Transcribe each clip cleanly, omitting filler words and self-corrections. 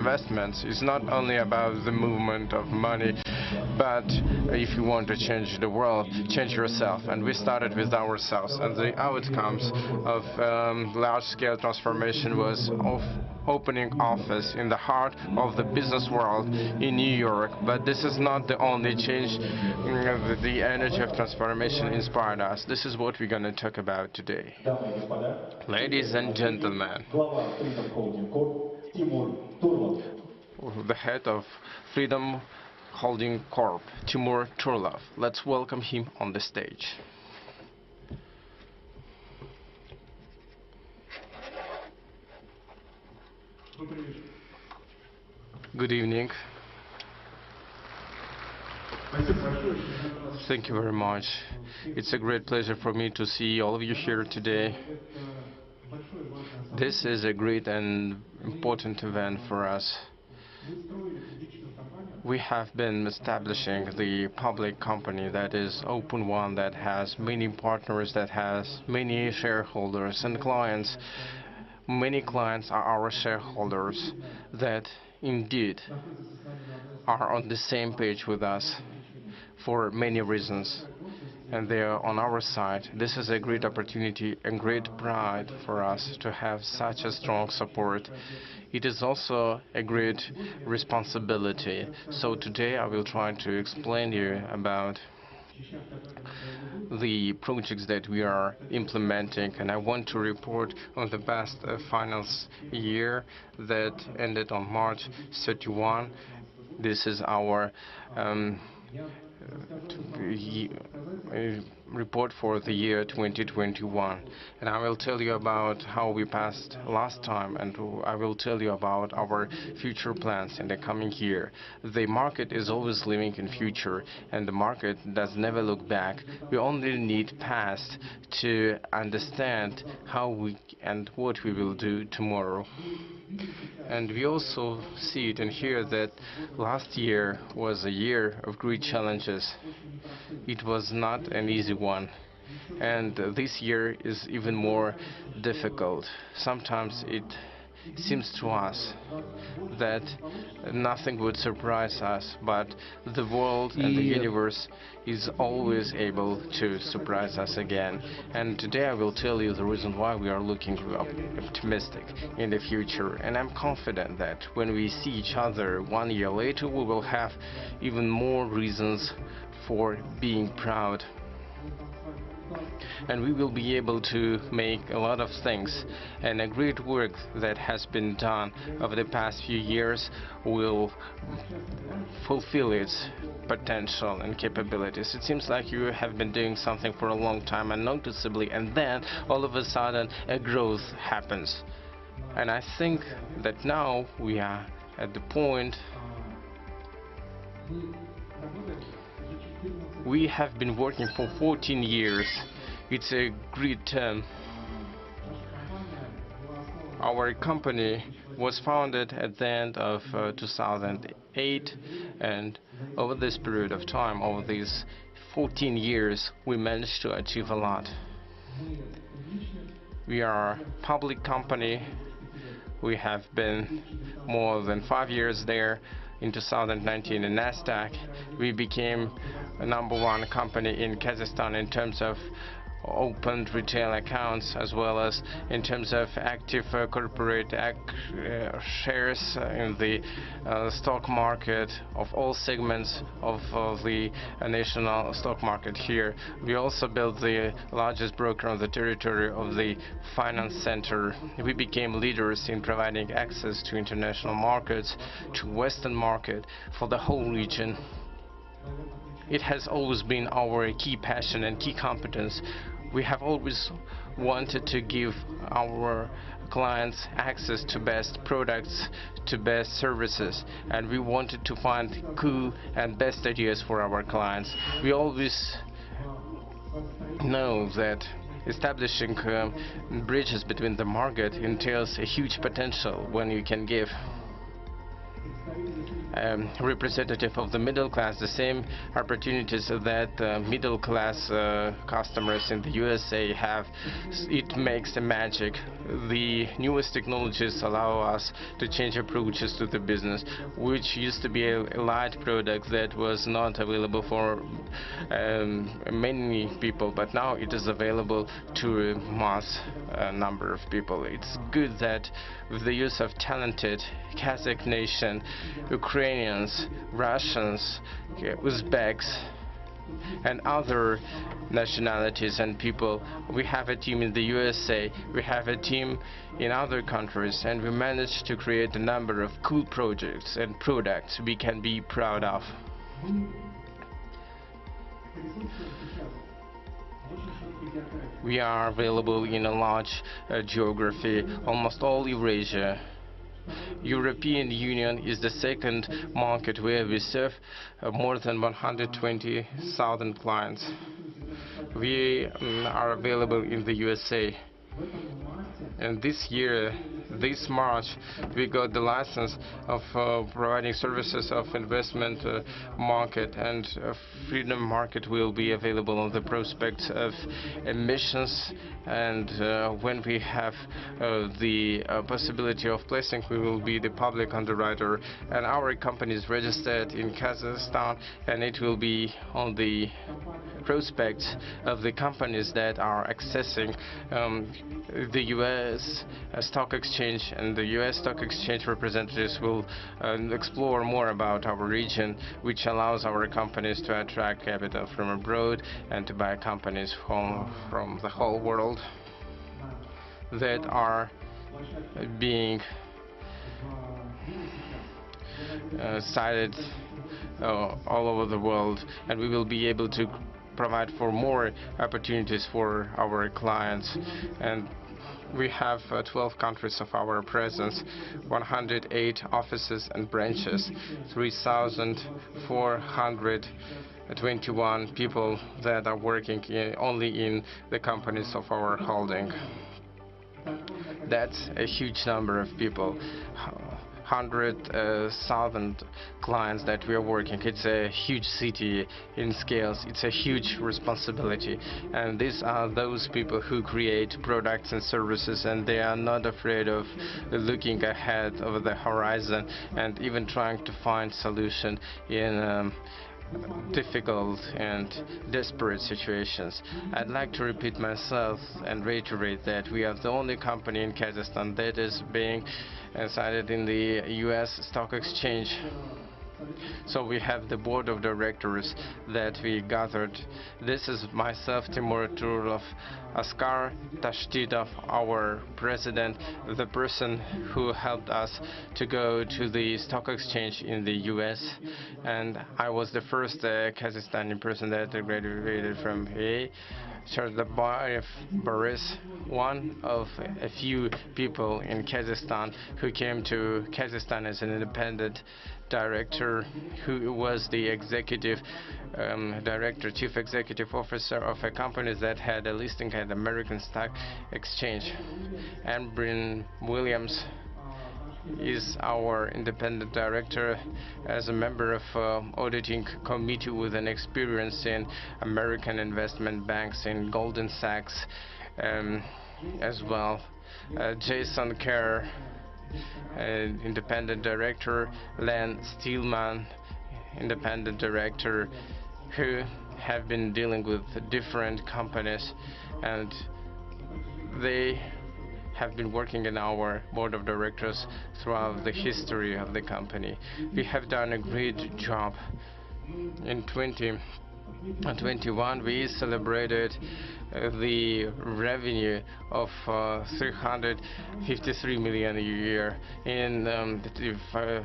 investments is not only about the movement of money, but if you want to change the world, change yourself. And we started with ourselves, and the outcomes of large-scale transformation was of opening office in the heart of the business world in New York. But this is not the only change. The energy of transformation inspired us. This is what we're going to talk about today. Ladies and gentlemen, the head of Freedom Holding Corp, Timur Turlov. Let's welcome him on the stage. Good evening. Thank you very much. It's a great pleasure for me to see all of you here today. This is a great and important event for us. We have been establishing the public company that is open one, that has many partners, that has many shareholders and clients. Many clients are our shareholders that indeed are on the same page with us for many reasons, and they are on our side. This is a great opportunity and great pride for us to have such a strong support. It is also a great responsibility. So today I will try to explain you about the projects that we are implementing, and I want to report on the past finance year that ended on March 31. This is our report for the year 2021, and I will tell you about how we passed last time, and I will tell you about our future plans in the coming year. The market is always living in future, and the market does never look back. We only need past to understand how we and what we will do tomorrow. And we also see it and hear that last year was a year of great challenges. It was not an easy one. And this year is even more difficult. Sometimes it seems to us that nothing would surprise us, but the world and the universe is always able to surprise us again. And today I will tell you the reason why we are looking optimistic in the future. And I'm confident that when we see each other 1 year later, we will have even more reasons for being proud. And we will be able to make a lot of things, and a great work that has been done over the past few years will fulfill its potential and capabilities. It seems like you have been doing something for a long time unnoticeably, and then all of a sudden a growth happens. And I think that now we are at the point we have been working for 14 years. It's a great term. Our company was founded at the end of 2008, and over this period of time, over these 14 years, we managed to achieve a lot. We are a public company. We have been more than 5 years there. In 2019 in Nasdaq, we became a #1 company in Kazakhstan in terms of opened retail accounts, as well as in terms of active corporate shares in the stock market of all segments of the national stock market here. We also built the largest broker on the territory of the finance center. We became leaders in providing access to international markets, to Western market for the whole region. It has always been our key passion and key competence. We have always wanted to give our clients access to best products, to best services, and we wanted to find cool and best ideas for our clients. We always know that establishing bridges between the market entails a huge potential when you can give representative of the middle class, the same opportunities that middle class customers in the USA have. It makes the magic. The newest technologies allow us to change approaches to the business, which used to be a light product that was not available for many people, but now it is available to a mass number of people. It's good that with the use of talented Kazakh nation, Ukrainians, Russians, Uzbeks, and other nationalities and people, we have a team in the USA, we have a team in other countries, and we managed to create a number of cool projects and products we can be proud of. We are available in a large geography, almost all Eurasia. European Union is the second market where we serve more than 120,000 clients. We are available in the USA. And this year, this March, we got the license of providing services of investment market, and Freedom Market will be available on the prospects of emissions, and when we have the possibility of placing, we will be the public underwriter, and our company is registered in Kazakhstan, and it will be on the prospects of the companies that are accessing the US stock exchange, and the US stock exchange representatives will explore more about our region, which allows our companies to attract capital from abroad and to buy companies from the whole world that are being cited all over the world, and we will be able to provide for more opportunities for our clients. And we have 12 countries of our presence, 108 offices and branches, 3,421 people that are working only in the companies of our holding. That's a huge number of people. 100,000 clients that we are working. It's a huge city in scales. It's a huge responsibility. And these are those people who create products and services, and they are not afraid of looking ahead over the horizon and even trying to find solution in difficult and desperate situations. I'd like to repeat myself and reiterate that we are the only company in Kazakhstan that is being cited in the US stock exchange. So we have the board of directors that we gathered. This is myself, Timur Turlov, Askar Tashtitov, our president, the person who helped us to go to the stock exchange in the US, and I was the first Kazakhstani person that graduated from EA. Chardabayev Boris, one of a few people in Kazakhstan who came to Kazakhstan as an independent director, who was the executive director, chief executive officer of a company that had a listing at the American Stock Exchange. Ambrin Williams is our independent director as a member of auditing committee with an experience in American investment banks, in Goldman Sachs as well. Jason Kerr, independent director. Len Steelman, independent director, who have been dealing with different companies, and they have been working in our board of directors throughout the history of the company. We have done a great job. In 2021 we celebrated the revenue of 353 million a year. In the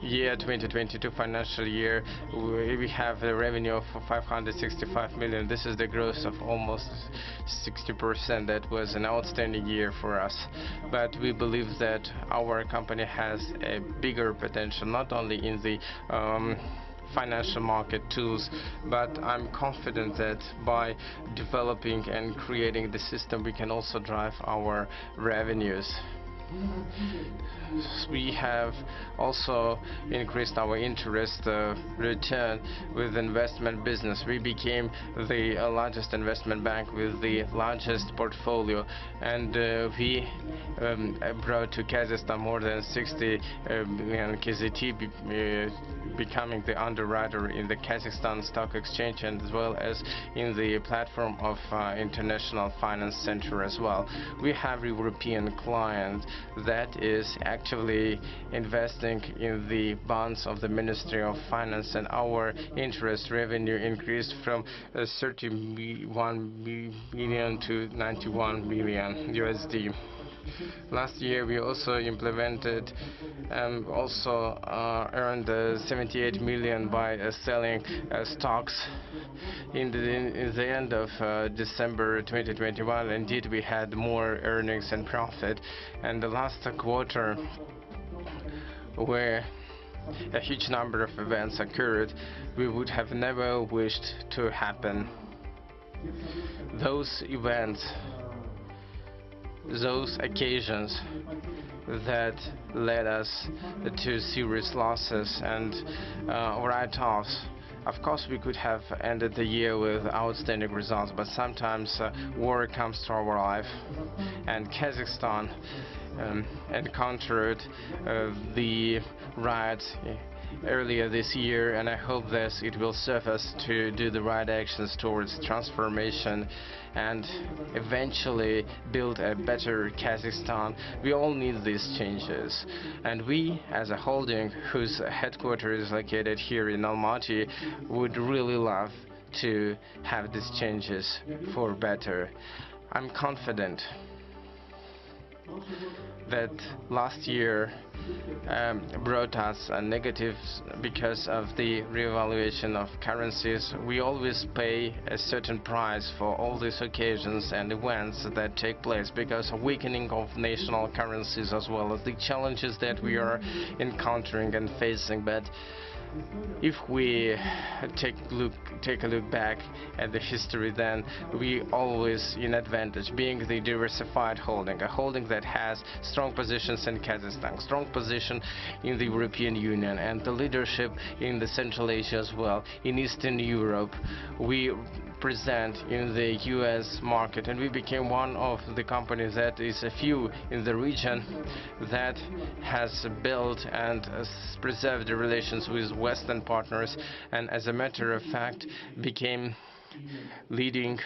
year 2022 financial year, we have a revenue of 565 million. This is the growth of almost 60%. That was an outstanding year for us. But we believe that our company has a bigger potential, not only in the financial market tools, but I'm confident that by developing and creating the system, we can also drive our revenues. We have also increased our interest return with investment business. We became the largest investment bank with the largest portfolio, and we brought to Kazakhstan more than 60 billion KZT, becoming the underwriter in the Kazakhstan Stock Exchange and as well as in the platform of International Finance Center as well. We have European client that is actively investing in the bonds of the Ministry of Finance, and our interest revenue increased from 31 million to 91 million USD. Last year we also implemented earned 78 million by selling stocks in the end of December 2021. Indeed, we had more earnings and profit, and the last quarter where a huge number of events occurred we would have never wished to happen. Those events, those occasions that led us to serious losses and write-offs. Of course, we could have ended the year with outstanding results, but sometimes war comes to our life, and Kazakhstan encountered the riots earlier this year, and I hope that it will serve us to do the right actions towards transformation and eventually build a better Kazakhstan. We all need these changes, and we as a holding whose headquarters is located here in Almaty would really love to have these changes for better. I'm confident that last year brought us negatives because of the revaluation of currencies. We always pay a certain price for all these occasions and events that take place because of weakening of national currencies as well as the challenges that we are encountering and facing. But if we take a look back at the history, then we always in advantage, being the diversified holding, a holding that has strong positions in Kazakhstan, strong position in the European Union, and the leadership in the Central Asia as well, in Eastern Europe. We present in the US market, and we became one of the companies that is a few in the region that has built and preserved the relations with Western partners, and as a matter of fact became leading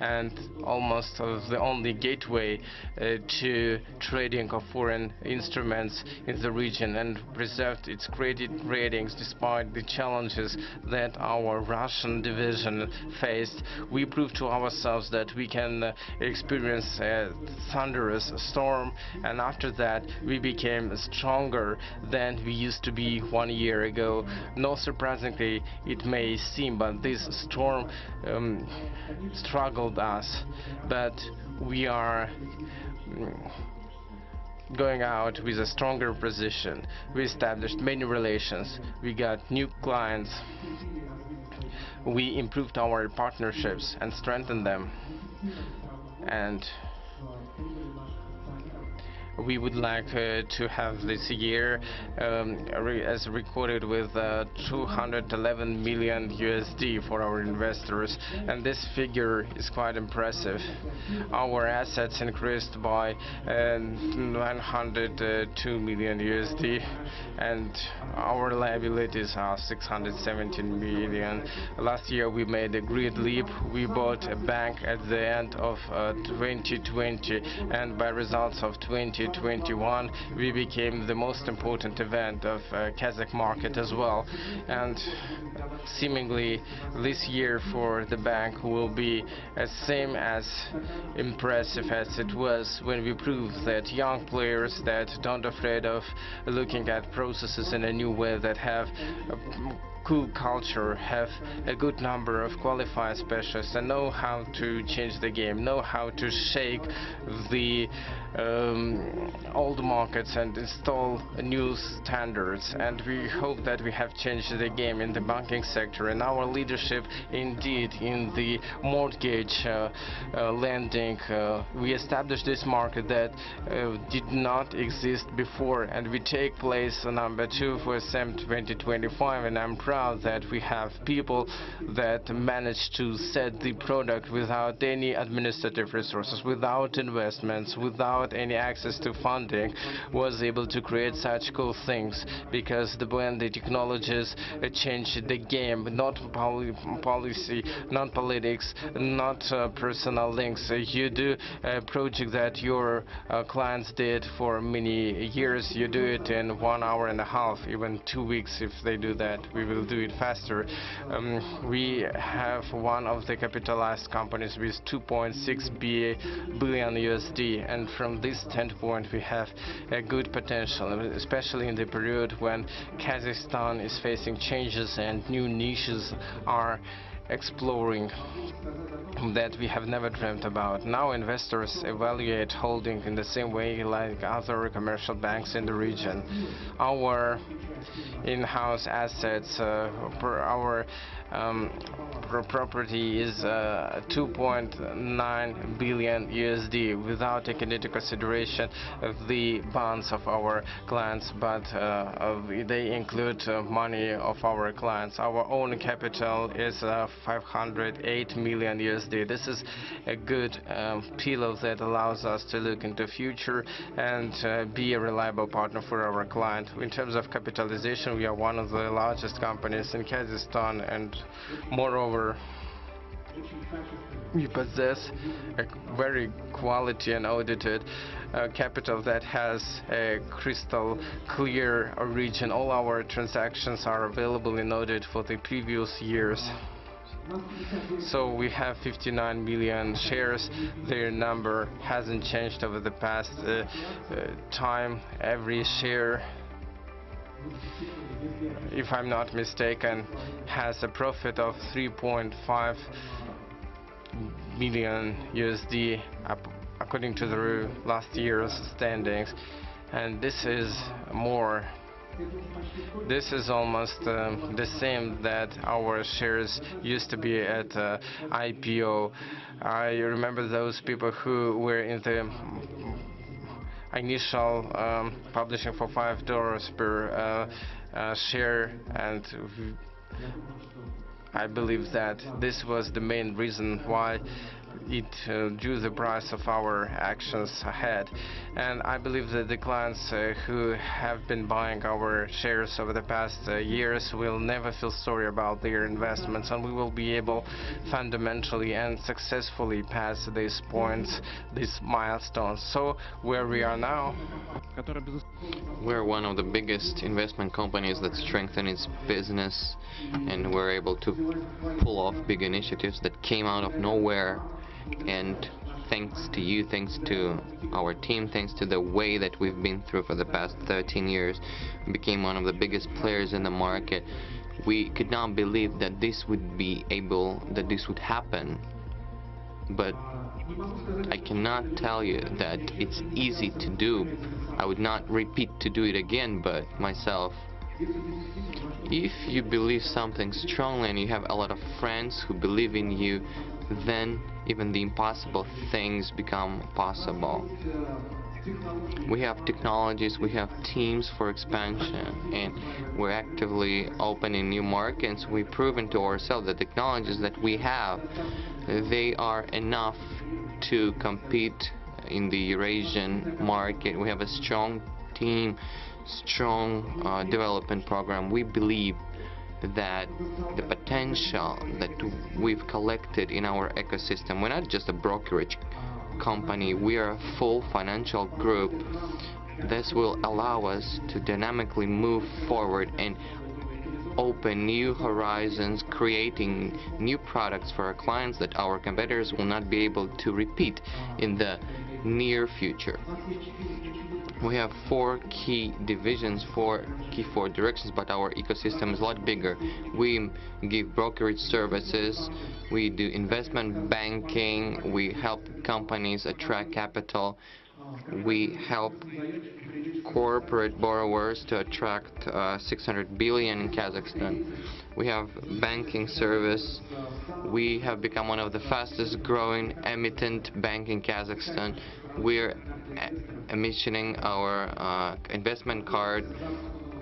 and almost the only gateway to trading of foreign instruments in the region, and preserved its credit ratings despite the challenges that our Russian division faced. We proved to ourselves that we can experience a thunderous storm, and after that we became stronger than we used to be 1 year ago. Not surprisingly it may seem, but this storm struggled us, but we are going out with a stronger position. We established many relations, we got new clients, we improved our partnerships and strengthened them, and we would like to have this year as recorded with 211 million USD for our investors, and this figure is quite impressive. Our assets increased by 902 million USD, and our liabilities are 617 million. Last year we made a great leap. We bought a bank at the end of 2020, and by results of 2021 we became the most important event of Kazakh market as well, and seemingly this year for the bank will be as same as impressive as it was when we proved that young players that don't afraid of looking at processes in a new way, that have cool culture, have a good number of qualified specialists, and know how to change the game, know how to shake the old markets and install new standards. And we hope that we have changed the game in the banking sector, and our leadership indeed in the mortgage lending. We established this market that did not exist before, and we take place number 2 for SEM 2025, and I'm proud that we have people that managed to set the product without any administrative resources, without investments, without any access to funding, was able to create such cool things, because when the technologies change the game, not policy, not politics, not personal links. You do a project that your clients did for many years, you do it in 1 hour and a half, even 2 weeks if they do that. We will do it faster. We have one of the capitalized companies with 2.6 billion USD, and from this standpoint we have a good potential, especially in the period when Kazakhstan is facing changes and new niches are exploring that we have never dreamt about. Now investors evaluate holding in the same way like other commercial banks in the region. Our in-house assets per our property is 2.9 billion USD without taking into consideration the bonds of our clients, but they include money of our clients. Our own capital is 508 million USD. This is a good pillar that allows us to look into future and be a reliable partner for our client. In terms of capitalization, we are one of the largest companies in Kazakhstan, and moreover, we possess a very quality and audited capital that has a crystal clear origin. All our transactions are available in audit for the previous years. So we have 59 million shares. Their number hasn't changed over the past time. Every share, if I'm not mistaken, has a profit of 3.5 million USD according to the last year's standings, and this is more. This is almost the same that our shares used to be at IPO. I remember those people who were in the initial publishing for $5 per share, and I believe that this was the main reason why it drew the price of our actions ahead. And I believe that the clients who have been buying our shares over the past years will never feel sorry about their investments, and we will be able fundamentally and successfully pass these points, these milestones. So where we are now, we're one of the biggest investment companies that strengthen its business, and we're able to pull off big initiatives that came out of nowhere. And thanks to you, thanks to our team, thanks to the way that we've been through for the past 13 years, we became one of the biggest players in the market. We could not believe that this would happen, but I cannot tell you that it's easy to do. I would not repeat to do it again, but myself. If you believe something strongly and you have a lot of friends who believe in you, then even the impossible things become possible. We have technologies, we have teams for expansion, and we're actively opening new markets. We've proven to ourselves the technologies that we have, they are enough to compete in the Eurasian market. We have a strong team, strong development program. We believe that the potential that we've collected in our ecosystem, we're not just a brokerage company, we are a full financial group. This will allow us to dynamically move forward and open new horizons, creating new products for our clients that our competitors will not be able to repeat in the near future. We have 4 key divisions, 4 key directions, but our ecosystem is a lot bigger. We give brokerage services, we do investment banking, we help companies attract capital, we help corporate borrowers to attract 600 billion in Kazakhstan. We have banking service. We have become one of the fastest growing emittent bank in Kazakhstan. We're emissioning our investment card,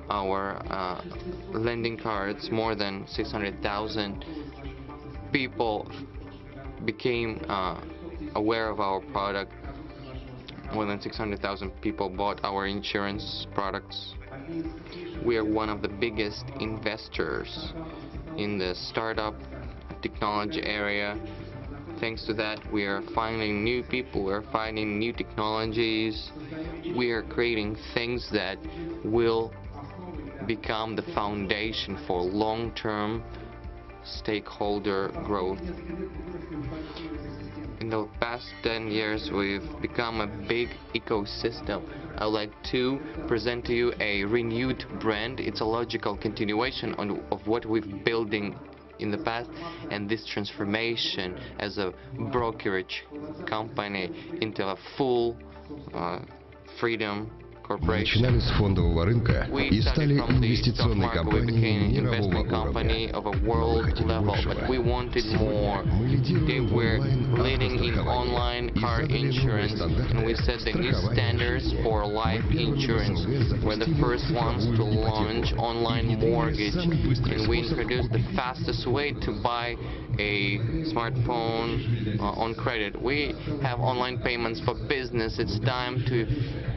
our lending cards. More than 600,000 people became aware of our product. More than 600,000 people bought our insurance products. We are one of the biggest investors in the startup technology area. Thanks to that, we are finding new people, we are finding new technologies, we are creating things that will become the foundation for long-term stakeholder growth. In the past 10 years, we've become a big ecosystem. I would like to present to you a renewed brand. It's a logical continuation of what we've building in the past, and this transformation as a brokerage company into a full freedom corporation. Начинали с фондового рынка и стали инвестиционной We компанией became мирового investment company уровня. of a Мы world хотели level, but we большего. wanted more. Сегодня мы They лидируем в were leading in онлайн-автостраховании online и car задали новые insurance, and we стандарты set the new страхования standards жизни. for Мы life первыми в insurance. СНГ We're the запустили first ones to цифровую launch ипотеку online и внедрили mortgage, самый быстрый and we способ introduced the купить. fastest way to buy a smartphone on credit. We have online payments for business. It's time to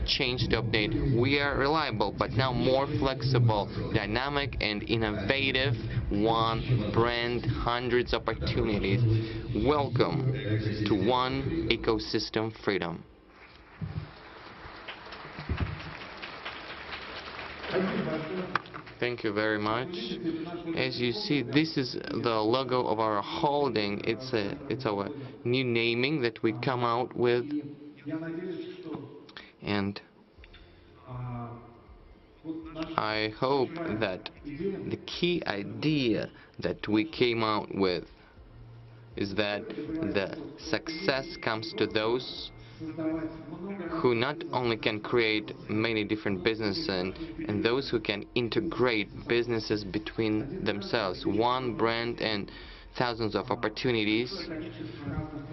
change to update. We are reliable, but now more flexible, dynamic and innovative. One brand, hundreds of opportunities. Welcome to One Ecosystem Freedom. Thank you very much. As you see, this is the logo of our holding. It's our new naming that we come out with, and I hope that the key idea that we came out with is that the success comes to those who not only can create many different businesses and those who can integrate businesses between themselves. One brand and thousands of opportunities,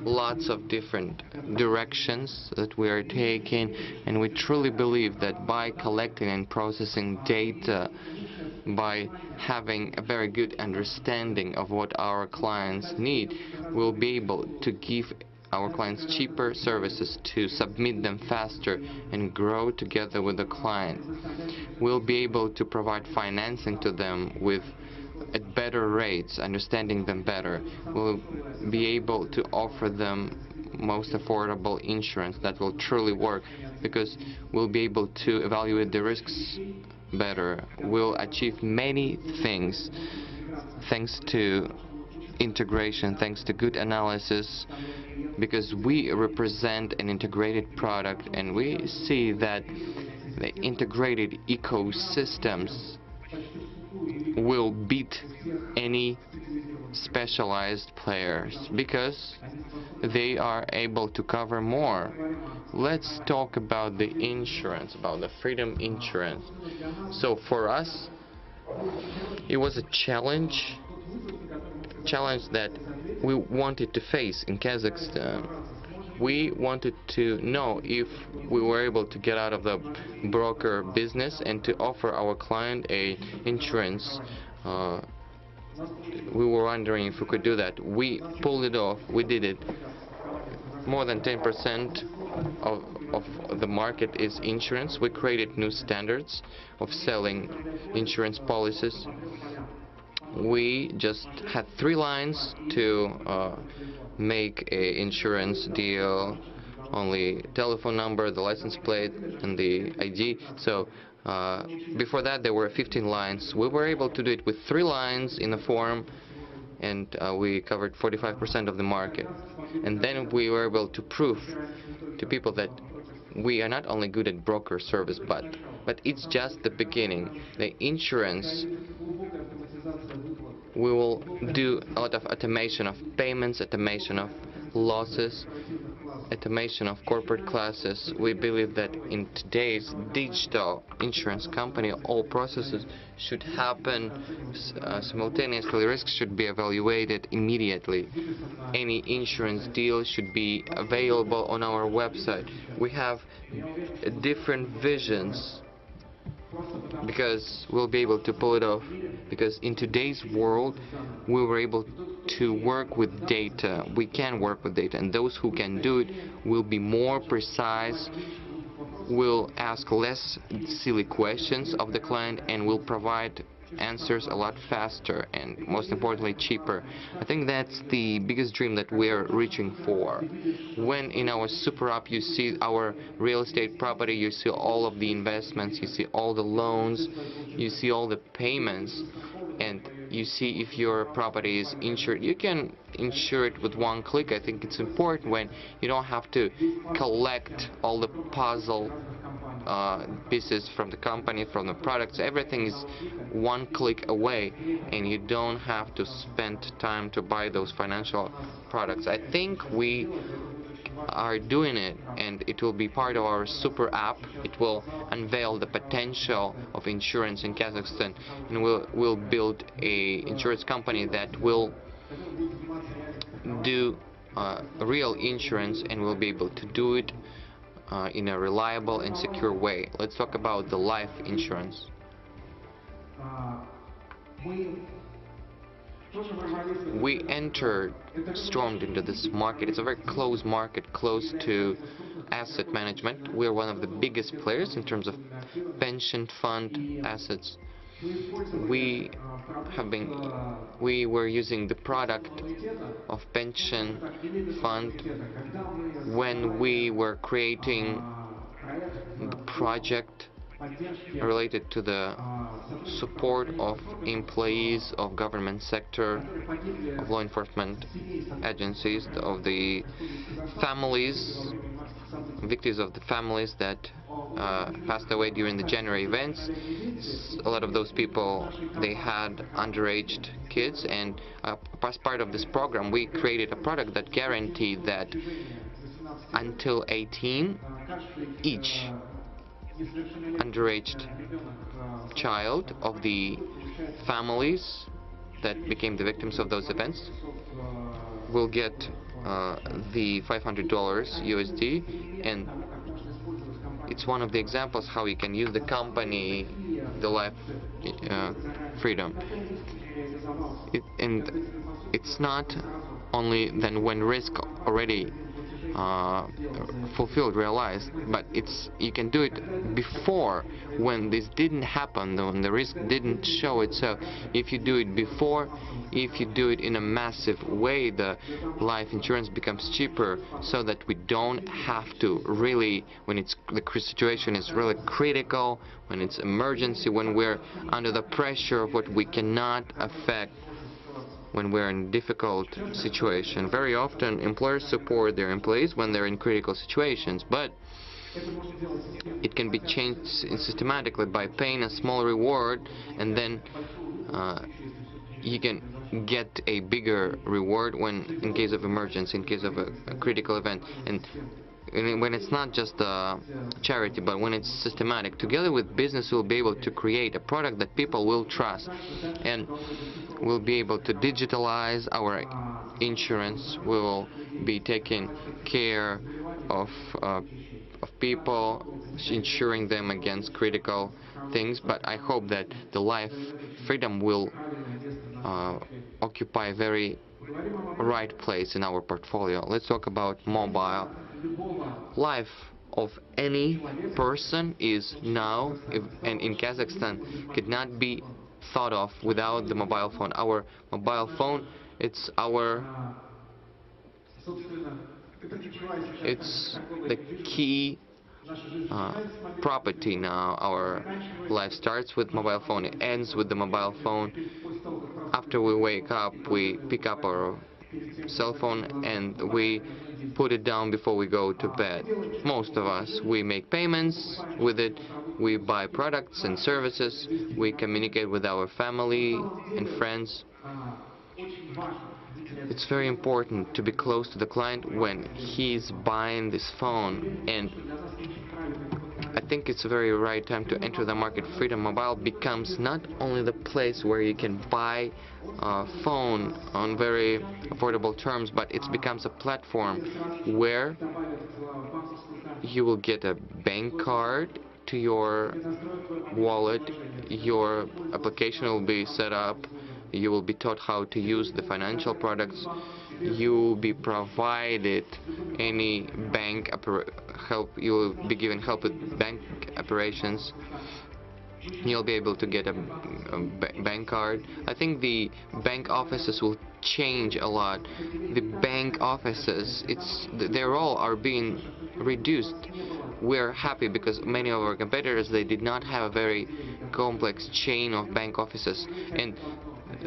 lots of different directions that we are taking, and we truly believe that by collecting and processing data, by having a very good understanding of what our clients need, we'll be able to give our clients cheaper services, to submit them faster and grow together with the client. We'll be able to provide financing to them at better rates, understanding them better. We'll be able to offer them most affordable insurance that will truly work, because we'll be able to evaluate the risks better. We'll achieve many things thanks to integration, thanks to good analysis, because we represent an integrated product, and we see that the integrated ecosystems will beat any specialized players because they are able to cover more. Let's talk about the insurance, about the freedom insurance. So for us, it was a challenge that we wanted to face in Kazakhstan. We wanted to know if we were able to get out of the broker business and to offer our client a insurance. We were wondering if we could do that. We pulled it off. We did it. More than 10% of the market is insurance. We created new standards of selling insurance policies. We just had 3 lines to make a insurance deal, only telephone number, the license plate and the ID. So before that there were 15 lines. We were able to do it with 3 lines in a form, and we covered 45% of the market. And then we were able to prove to people that we are not only good at broker service, but it's just the beginning. The insurance, we will do a lot of automation of payments, automation of losses, automation of corporate classes. We believe that in today's digital insurance company, all processes should happen simultaneously. Risks should be evaluated immediately. Any insurance deal should be available on our website. We have different visions because we'll be able to pull it off, because in today's world we were able to work with data. We can work with data, and those who can do it will be more precise, will ask less silly questions of the client, and will provide answers a lot faster and, most importantly, cheaper. I think that's the biggest dream that we're reaching for. When in our SuperApp you see our real estate property, you see all of the investments, you see all the loans, you see all the payments, and you see if your property is insured. You can insure it with one click. I think it's important when you don't have to collect all the puzzle pieces from the company, from the products. Everything is one click away, and you don't have to spend time to buy those financial products. I think we are doing it, and it will be part of our SuperApp. It will unveil the potential of insurance in Kazakhstan, and we'll build a insurance company that will do real insurance, and will be able to do it in a reliable and secure way. Let's talk about the life insurance. We stormed into this market. It's a very close market, close to asset management. We're one of the biggest players in terms of pension fund assets. We were using the product of pension fund when we were creating the project related to the support of employees of government sector, of law enforcement agencies, of the families, victims of the families that passed away during the January events. A lot of those people, they had underage kids, and as part of this program we created a product that guaranteed that until 18, each underage child of the families that became the victims of those events will get the $500 USD, and it's one of the examples how you can use the company, the life freedom. And it's not only then when risk already fulfilled, realized, but you can do it before, when this didn't happen, when the risk didn't show itself. If you do it before, if you do it in a massive way, the life insurance becomes cheaper, so that we don't have to really, when the situation is really critical, when it's emergency, when we're under the pressure of what we cannot affect, when we're in a difficult situation. Very often employers support their employees when they're in critical situations, but it can be changed systematically by paying a small reward, and then you can get a bigger reward in case of emergency, in case of a critical event. And when it's not just a charity, but when it's systematic, together with business, we'll be able to create a product that people will trust, and we'll be able to digitalize our insurance. We will be taking care of people, insuring them against critical things. But I hope that the life freedom will occupy a very right place in our portfolio. Let's talk about mobile. Life of any person is now, and in Kazakhstan, could not be thought of without the mobile phone. Our mobile phone, it's the key property now. Our life starts with mobile phone, it ends with the mobile phone. After we wake up, we pick up our cell phone and we put it down before we go to bed. Most of us, we make payments with it, we buy products and services, we communicate with our family and friends. It's very important to be close to the client when he's buying this phone, and I think it's a very right time to enter the market. Freedom Mobile becomes not only the place where you can buy a phone on very affordable terms, but it becomes a platform where you will get a bank card to your wallet, your application will be set up, you will be taught how to use the financial products, you will be provided any bank help, you will be given help with bank operations, you'll be able to get a bank card. I think the bank offices will change a lot. The bank offices, their role are being reduced. We're happy because many of our competitors, they did not have a very complex chain of bank offices, and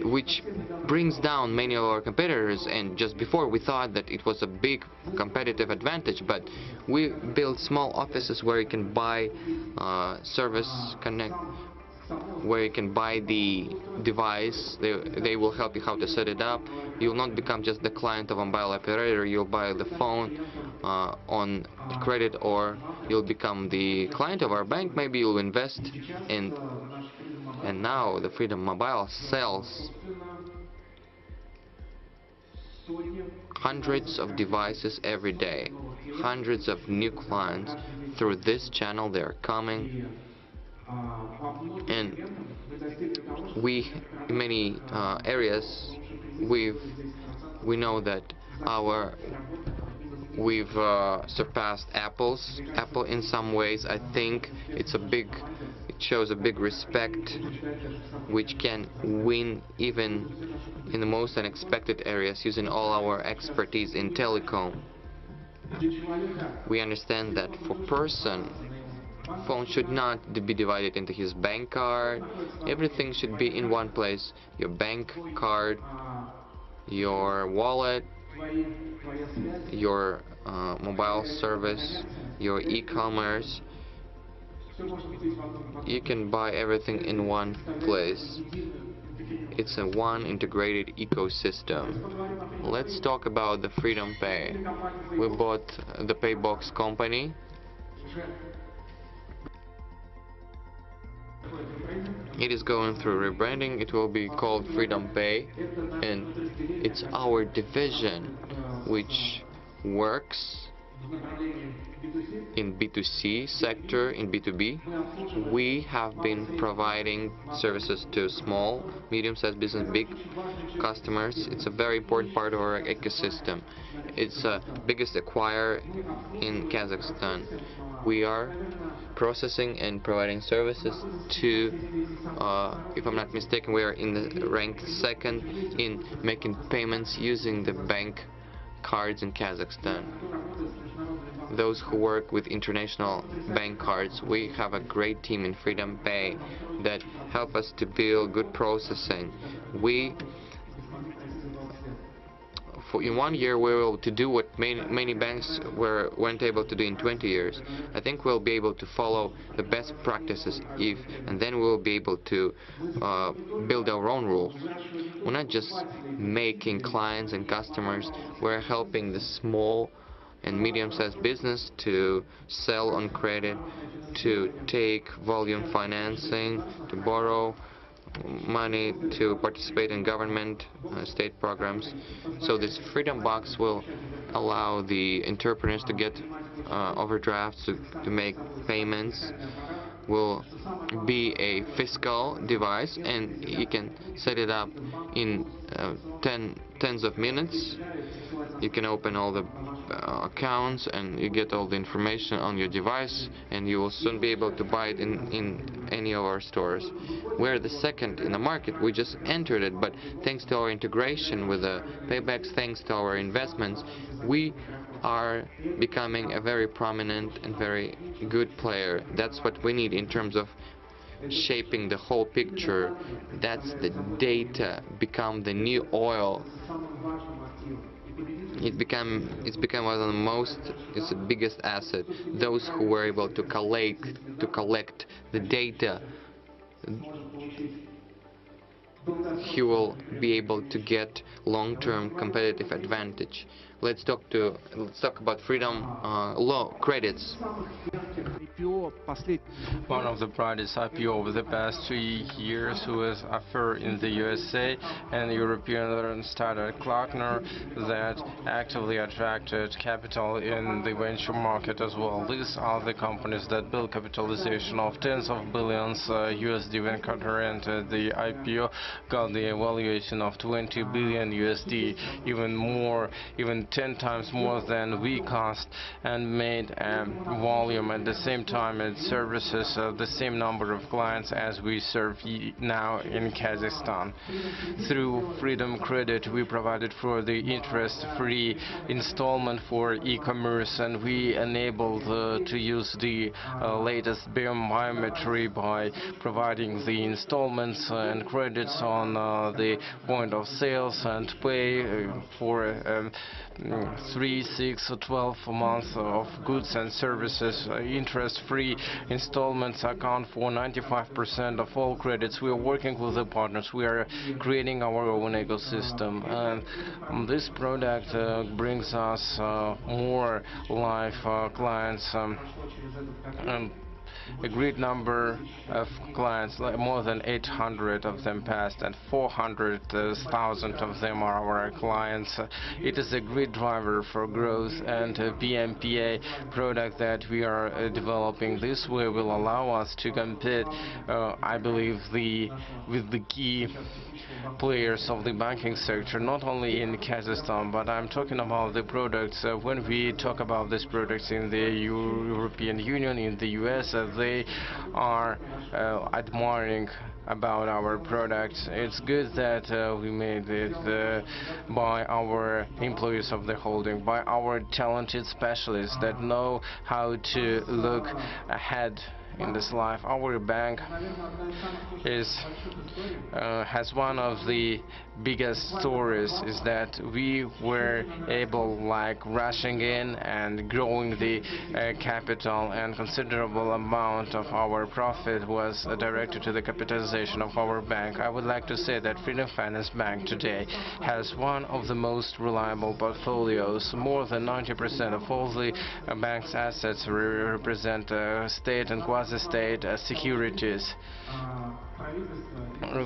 which brings down many of our competitors. And just before we thought that it was a big competitive advantage, but we built small offices where you can buy service connect, where you can buy the device. They will help you how to set it up. You will not become just the client of a mobile operator. You'll buy the phone on credit, or you'll become the client of our bank. Maybe you'll invest in. And now the Freedom Mobile sells hundreds of devices every day, hundreds of new clients through this channel. They are coming, and we, in many areas, we know that we've surpassed Apple in some ways. I think it shows a big respect, which can win even in the most unexpected areas using all our expertise in telecom. We understand that for person, phone should not be divided into his bank card. Everything should be in one place. Your bank card, your wallet, your mobile service, your e-commerce. You can buy everything in one place. It's a one integrated ecosystem. Let's talk about the Freedom Pay. We bought the Paybox company. It is going through rebranding. It will be called Freedom Pay, and it's our division which works in B2C sector, in B2B. We have been providing services to small, medium-sized business, big customers. It's a very important part of our ecosystem. It's the biggest acquirer in Kazakhstan. We are processing and providing services to, if I'm not mistaken, we are in the ranked second in making payments using the bank cards in Kazakhstan. Those who work with international bank cards, we have a great team in Freedom Pay that help us to build good processing. In 1 year we were able to do what many banks weren't able to do in 20 years. I think we'll be able to follow the best practices, and then we'll be able to build our own rules. We're not just making clients and customers, we're helping the small and medium-sized business to sell on credit, to take volume financing, to borrow money, to participate in government state programs. So this Freedom Box will allow the entrepreneurs to get overdrafts, to make payments, will be a fiscal device, and you can set it up in tens of minutes. You can open all the accounts and you get all the information on your device, and you will soon be able to buy it in any of our stores. We're the second in the market. We just entered it, but thanks to our integration with the paybacks, thanks to our investments, we are becoming a very prominent and very good player. That's what we need in terms of shaping the whole picture. That's the data become the new oil. it's become one of the most, it's the biggest asset. Those who were able to collect the data, he will be able to get long-term competitive advantage. Let's talk about freedom law credits. One of the brightest IPO over the past 2 years was offered in the USA and European startup Klockner that actively attracted capital in the venture market as well. These are the companies that build capitalization of tens of billions USD when Qatar entered the IPO, got the evaluation of 20 billion USD, even more, even 10 times more than we cost, and made volume at the same time. It services the same number of clients as we serve now in Kazakhstan. Through Freedom Credit, we provided for the interest-free installment for e-commerce, and we enabled to use the latest biometry by providing the installments and credits on the point of sales and pay for 3, 6, or 12 months of goods and services. Interest-free installments account for 95% of all credits. We are working with the partners. We are creating our own ecosystem, and this product brings us more live clients and a great number of clients, like more than 800 of them passed, and 400,000 of them are our clients. It is a great driver for growth, and a PMPA product that we are developing this way will allow us to compete, I believe, with the key players of the banking sector, not only in Kazakhstan, but I'm talking about the products. When we talk about these products in the European Union, in the US, they are admiring about our products. It's good that we made it by our employees of the holding, by our talented specialists that know how to look ahead in this life. Our bank has one of the biggest stories, is that we were able, like, rushing in and growing the capital, and considerable amount of our profit was directed to the capitalization of our bank. I would like to say that Freedom Finance Bank today has one of the most reliable portfolios. More than 90% of all the bank's assets represent state and quasi-state securities.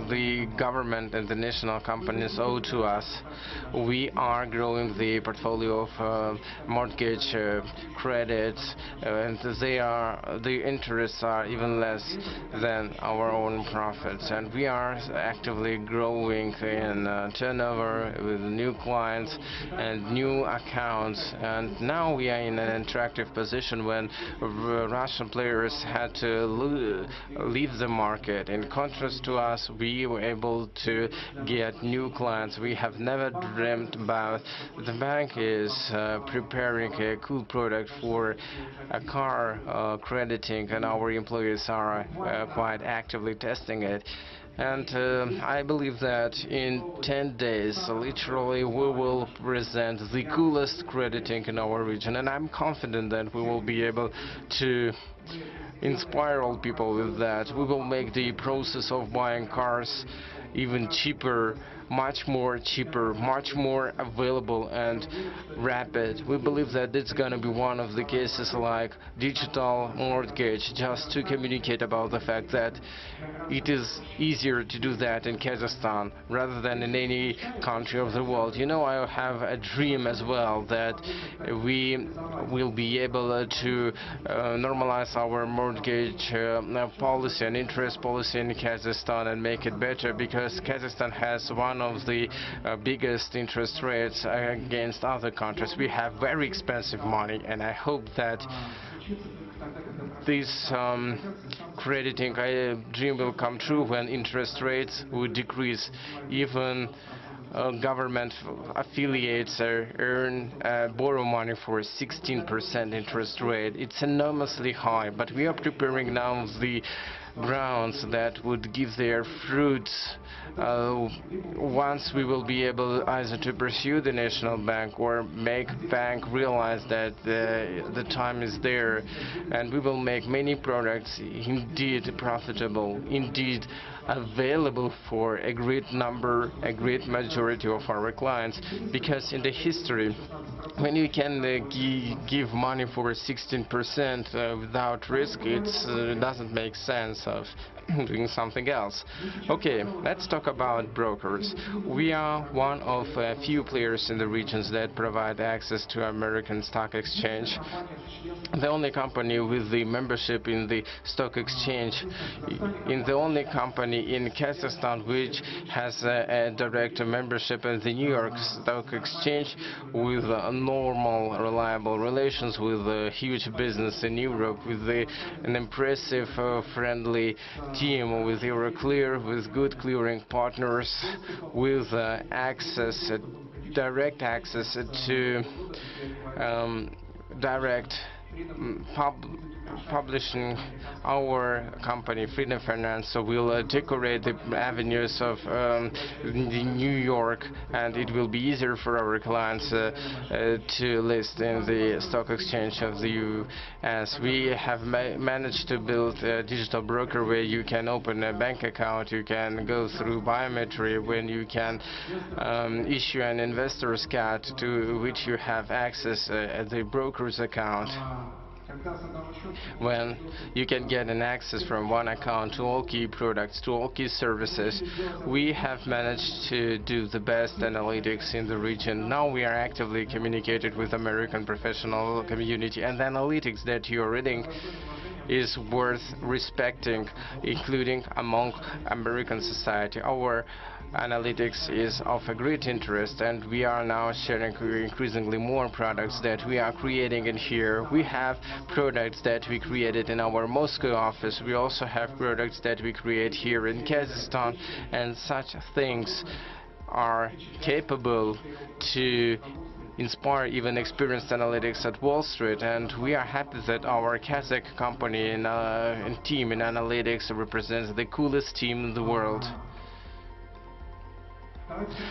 The government and the national companies owe to us. We are growing the portfolio of mortgage credits, and the interests are even less than our own profits. And we are actively growing in turnover with new clients and new accounts. And now we are in an attractive position when Russian players had to leave the market. In contrast to us, we were able to get new clients we have never dreamt about. The bank is preparing a cool product for a car crediting, and our employees are quite actively testing it. And I believe that in 10 days, literally, we will present the coolest crediting in our region. And I'm confident that we will be able to inspire all people with that. We will make the process of buying cars even cheaper, much more cheaper, much more available and rapid. We believe that it's going to be one of the cases like digital mortgage, just to communicate about the fact that it is easier to do that in Kazakhstan rather than in any country of the world. You know, I have a dream as well that we will be able to normalize our mortgage policy and interest policy in Kazakhstan and make it better, because Kazakhstan has one of the biggest interest rates against other countries. We have very expensive money, and I hope that this crediting dream will come true when interest rates will decrease. Even government affiliates borrow money for 16% interest rate. It's enormously high, but we are preparing now the grounds that would give their fruits once we will be able either to pursue the national bank or make bank realize that the time is there, and we will make many products indeed profitable, indeed available for a great majority of our clients. Because in the history, when you can give money for 16% without risk, it doesn't make sense of doing something else. Okay, let's talk about brokers. We are one of a few players in the regions that provide access to American stock exchange. The only company with the membership in the stock exchange, in the only company in Kazakhstan which has a direct membership in the New York Stock Exchange, with normal, reliable relations, with a huge business in Europe, with an impressive, friendly team, with Euroclear, with good clearing partners, with direct access to direct publishing. Our company, Freedom Finance, will decorate the avenues of New York, and it will be easier for our clients to list in the stock exchange of the US. We have managed to build a digital broker where you can open a bank account, you can go through biometry, when you can issue an investor's card to which you have access at the broker's account, when you can get an access from one account to all key products, to all key services. We have managed to do the best analytics in the region. Now we are actively communicating with American professional community, and the analytics that you are reading is worth respecting, including among American society. Our analytics is of a great interest, and we are now sharing increasingly more products that we are creating in here. We have products that we created in our Moscow office. We also have products that we create here in Kazakhstan, and such things are capable to inspire even experienced analytics at Wall Street, and we are happy that our Kazakh company and team in analytics represents the coolest team in the world.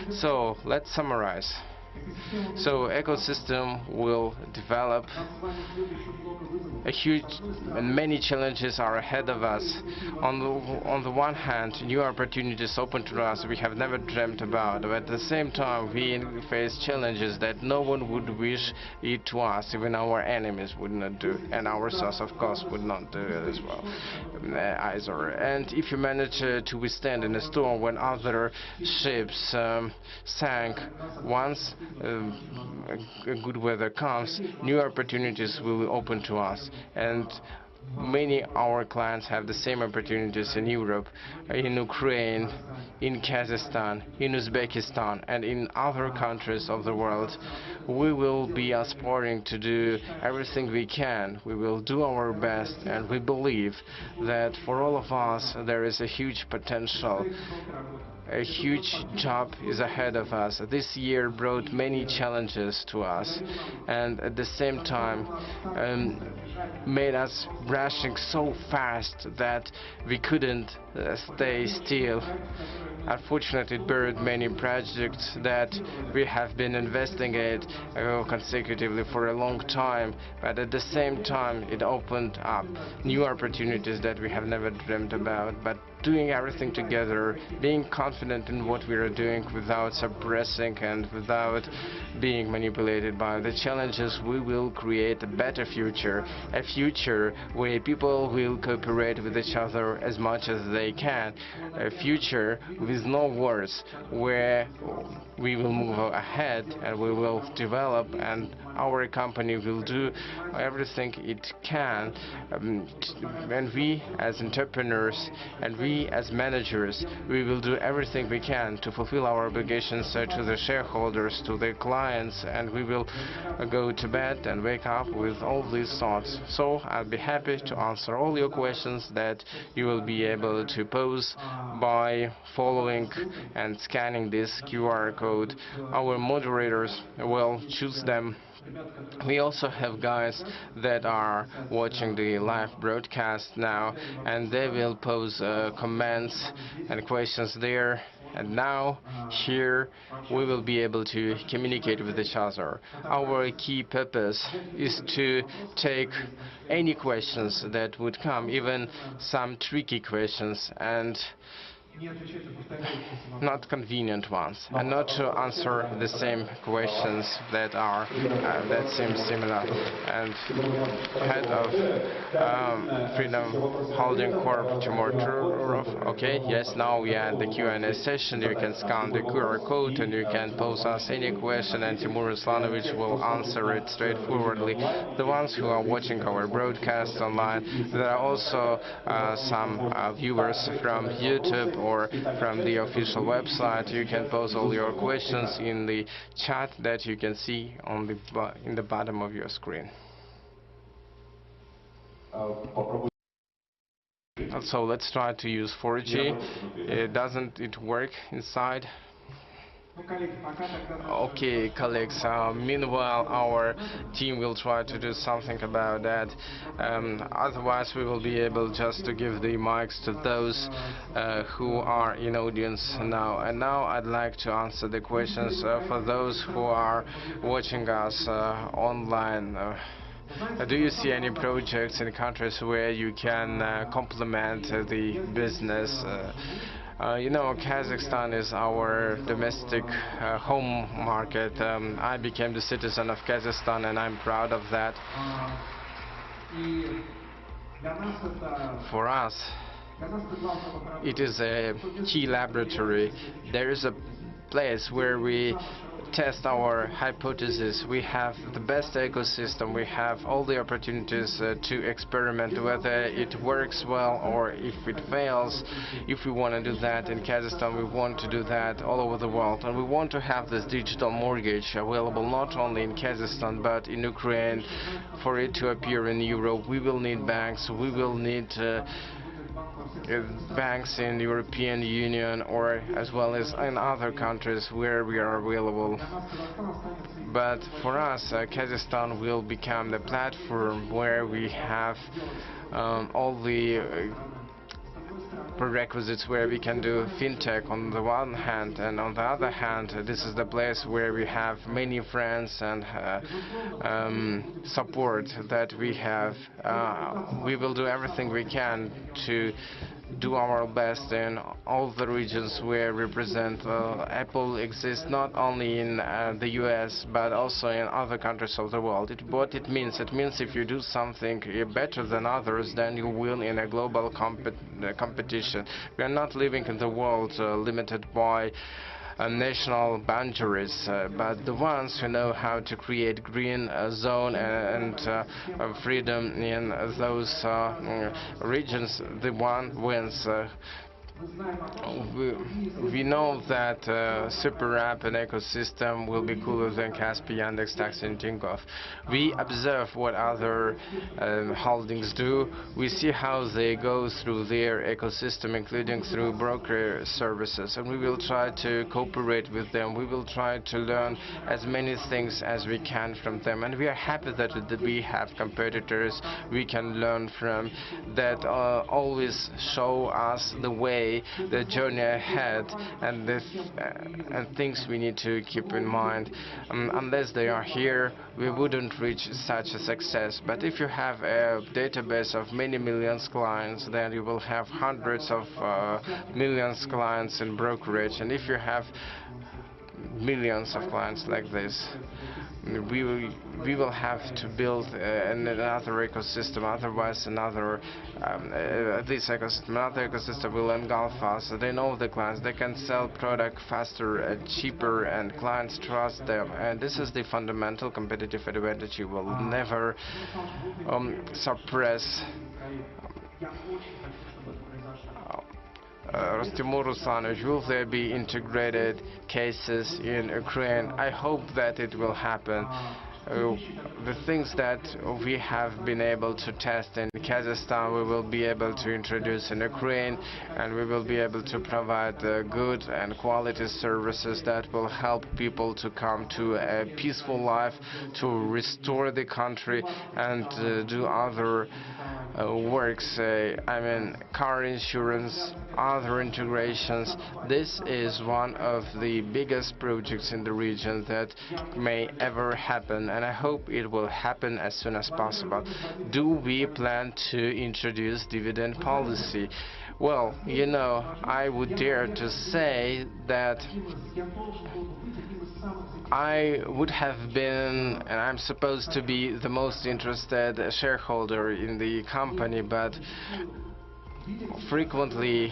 So let's summarize. So ecosystem will develop. A huge and many challenges are ahead of us. On the one hand, new opportunities open to us we have never dreamt about, but at the same time we face challenges that no one would wish it to us, even our enemies would not do, and ourselves of course would not do it as well either. And if you manage to withstand in a storm when other ships sank, once good weather comes, new opportunities will open to us, and many our clients have the same opportunities in Europe, in Ukraine, in Kazakhstan, in Uzbekistan, and in other countries of the world. We will be aspiring to do everything we can. We will do our best, and we believe that for all of us there is a huge potential. A huge job is ahead of us. This year brought many challenges to us, and at the same time made us rushing so fast that we couldn't stay still. Unfortunately, it buried many projects that we have been investing in consecutively for a long time, but at the same time it opened up new opportunities that we have never dreamed about. But doing everything together, being confident in what we are doing without suppressing and without being manipulated by the challenges, we will create a better future, a future where people will cooperate with each other as much as they can, a future with no wars, where we will move ahead and we will develop, and our company will do everything it can, and we as entrepreneurs and we as managers, we will do everything we can to fulfill our obligations to the shareholders, to the clients, and we will go to bed and wake up with all these thoughts. So I'll be happy to answer all your questions that you will be able to pose by following and scanning this QR code. Our moderators will choose them We also have guys that are watching the live broadcast now, and they will pose comments and questions there. And now, here, we will be able to communicate with each other. Our key purpose is to take any questions that would come, even some tricky questions, and not convenient ones, and not to answer the same questions that are that seem similar. And head of Freedom Holding Corp, Timur Turlov. Okay, yes, now we are at the Q&A session. You can scan the QR code and you can pose us any question, and Timur Islanovich will answer it straightforwardly. The ones who are watching our broadcast online, there are also some viewers from YouTube or from the official website. You can pose all your questions in the chat that you can see on in the bottom of your screen. So let's try to use 4G. Doesn't it work inside? Okay, colleagues, meanwhile our team will try to do something about that. Otherwise we will be able just to give the mics to those who are in audience now. And now I'd like to answer the questions for those who are watching us online. Do you see any projects in countries where you can complement the business? You know, Kazakhstan is our domestic home market. I became the citizen of Kazakhstan and I'm proud of that. For us, it is a key laboratory. There is a place where we test our hypothesis. We have the best ecosystem. We have all the opportunities to experiment whether it works well or if it fails. If we want to do that in Kazakhstan, we want to do that all over the world. And we want to have this digital mortgage available not only in Kazakhstan but in Ukraine. For it to appear in Europe, we will need banks. We will need banks in the European Union or as well as in other countries where we are available. But for us, Kazakhstan will become the platform where we have all the prerequisites where we can do fintech on the one hand, and on the other hand, this is the place where we have many friends and support that we have. We will do everything we can to do our best in all the regions where we represent. Apple exists not only in the US but also in other countries of the world. What it means if you do something better than others, then you win in a global competition. We are not living in the world limited by national boundaries, but the ones who know how to create green zone and freedom in those regions, the one wins. We know that SuperApp and ecosystem will be cooler than Kaspi, Yandex, Taxi, and Tinkoff. We observe what other holdings do. We see how they go through their ecosystem, including through broker services, and we will try to cooperate with them. We will try to learn as many things as we can from them, and we are happy that we have competitors we can learn from that always show us the way, the journey ahead, and things we need to keep in mind. Unless they are here, we wouldn't reach such a success. But if you have a database of many millions clients, then you will have hundreds of millions clients in brokerage. And if you have millions of clients like this, we will have to build another ecosystem. Otherwise, another ecosystem will engulf us. They know the clients. They can sell product faster and cheaper, and clients trust them. And this is the fundamental competitive advantage you will never suppress. Timur Islanovich, will there be integrated cases in Ukraine? I hope that it will happen. the things that we have been able to test in Kazakhstan, we will be able to introduce in Ukraine, and we will be able to provide good and quality services that will help people to come to a peaceful life, to restore the country, and do other works, I mean car insurance, other integrations. This is one of the biggest projects in the region that may ever happen, and I hope it will happen as soon as possible. Do we plan to introduce dividend policy? Well, you know, I would dare to say that I would have been, and I'm supposed to be, the most interested shareholder in the company, but frequently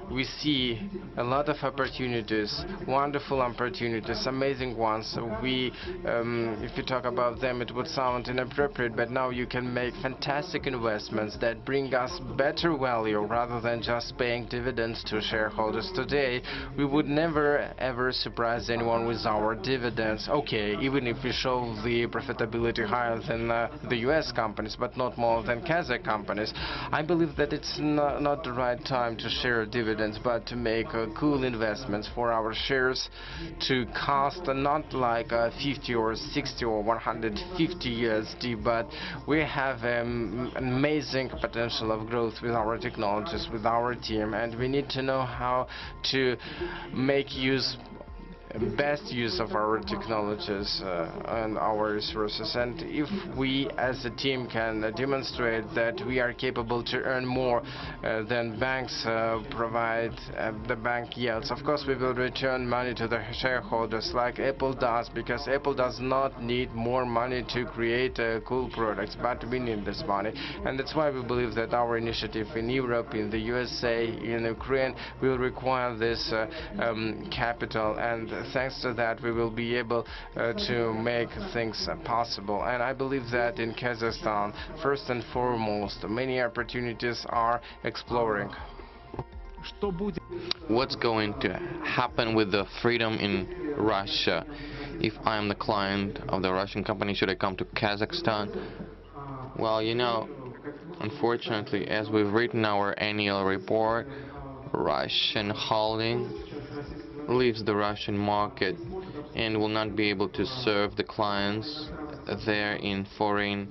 we see a lot of opportunities, wonderful opportunities, amazing ones. If you talk about them, it would sound inappropriate, but now you can make fantastic investments that bring us better value rather than just paying dividends to shareholders. Today, we would never ever surprise anyone with our dividends. Okay, even if we show the profitability higher than the US companies, but not more than Kazakh companies. I believe that it's not the right time to share dividends, but to make cool investments for our shares to cost not like 50 or 60 or 150 USD, but we have amazing potential of growth with our technologies, with our team, and we need to know how to make best use of our technologies and our resources. And if we as a team can demonstrate that we are capable to earn more than banks provide the bank yields, of course we will return money to the shareholders like Apple does, because Apple does not need more money to create cool products, but we need this money. And that's why we believe that our initiative in Europe, in the USA, in Ukraine will require this capital, and thanks to that we will be able to make things possible. And I believe that in Kazakhstan, first and foremost, many opportunities are exploring. What's going to happen with the freedom in Russia? If I am the client of the Russian company, should I come to Kazakhstan? Well, you know, unfortunately, as we've written our annual report, Russian holding leaves the Russian market and will not be able to serve the clients there in foreign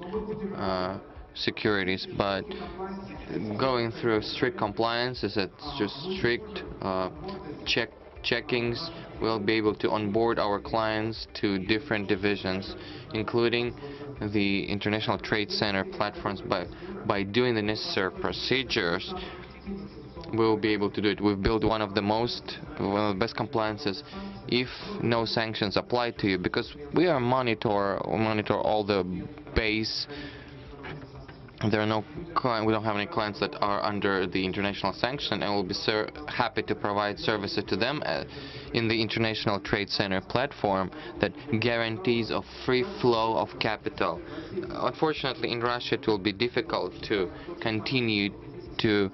securities. But going through strict compliances, it's just strict checkings, we'll be able to onboard our clients to different divisions, including the international trade center platforms. By doing the necessary procedures, we'll be able to do it. We've built one of the best compliances if no sanctions apply to you, because we monitor all the base. There are we don't have any clients that are under the international sanction, and we'll be happy to provide services to them in the international trade center platform that guarantees a free flow of capital. Unfortunately, in Russia it will be difficult to continue to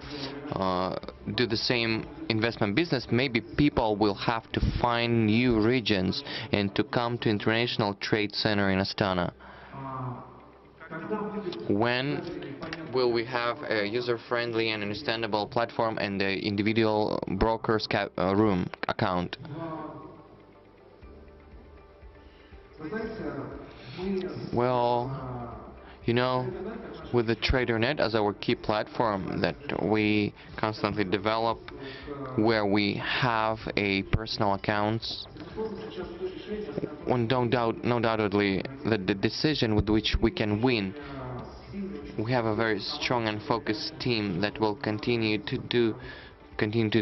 do the same investment business. Maybe people will have to find new regions and to come to International Trade Center in Astana. When will we have a user-friendly and understandable platform and the individual broker's room account? Well, you know, with the TraderNet as our key platform that we constantly develop, where we have a personal accounts, no doubtedly that the decision with which we can win, we have a very strong and focused team that will continue to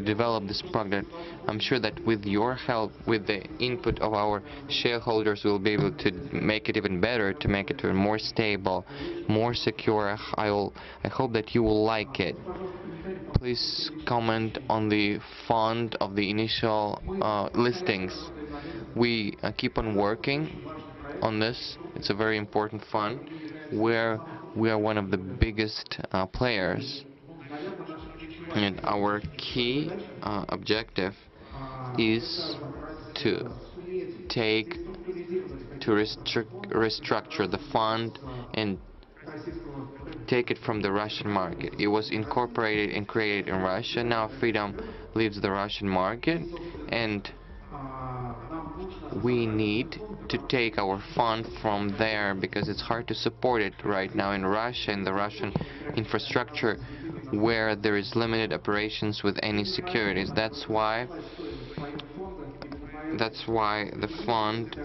develop this product. I'm sure that with your help, with the input of our shareholders, we'll be able to make it even better, to make it even more stable, more secure. I hope that you will like it. Please comment on the font of the initial listings. We keep on working on this. It's a very important fund where we are one of the biggest players. And our key objective is to take to restructure the fund and take it from the Russian market. It was incorporated and created in Russia. Now Freedom leaves the Russian market, and we need to take our fund from there because it's hard to support it right now in Russia, in the Russian infrastructure, where there is limited operations with any securities. That's why the fund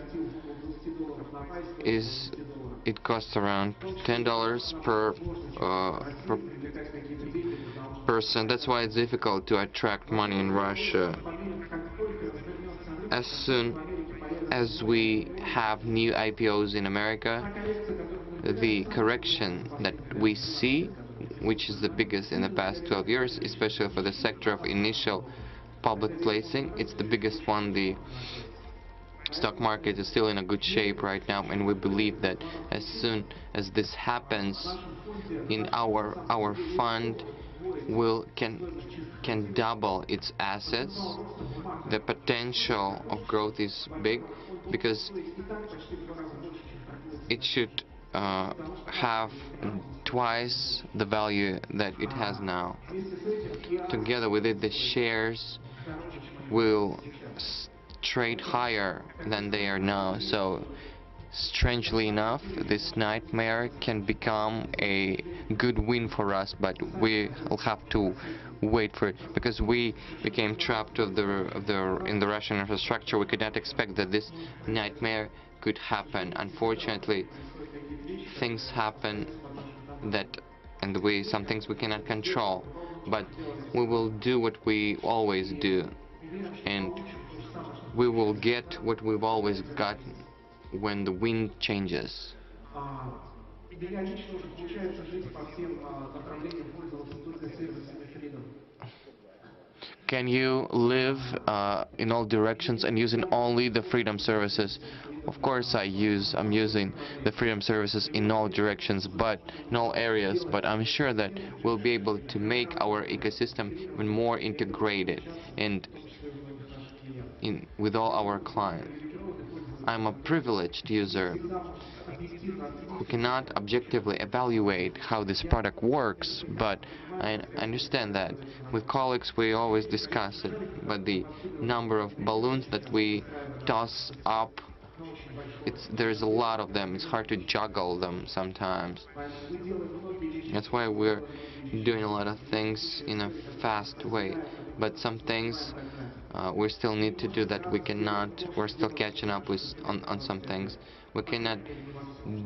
it costs around $10 per person. That's why it's difficult to attract money in Russia. As soon as we have new IPOs in America, the correction that we see, which is the biggest in the past 12 years, especially for the sector of initial public placing, it's the biggest one. The stock market is still in a good shape right now, and we believe that as soon as this happens, in our fund can double its assets. The potential of growth is big because it should have twice the value that it has now. Together with it, the shares will trade higher than they are now. So strangely enough, this nightmare can become a good win for us, but we will have to wait for it because we became trapped in the Russian infrastructure. We could not expect that this nightmare could happen. Unfortunately, things happen and some things we cannot control, but we will do what we always do, and we will get what we've always got when the wind changes. Can you live in all directions and using only the Freedom services? Of course I'm using the Freedom services in all directions, but in all areas, but I'm sure that we'll be able to make our ecosystem even more integrated and with all our clients. I'm a privileged user who cannot objectively evaluate how this product works, but I understand that with colleagues we always discuss it, but the number of balloons that we toss up, there's a lot of them. It's hard to juggle them sometimes. That's why we're doing a lot of things in a fast way, but some things we still need to do that. We're still catching up on some things. We cannot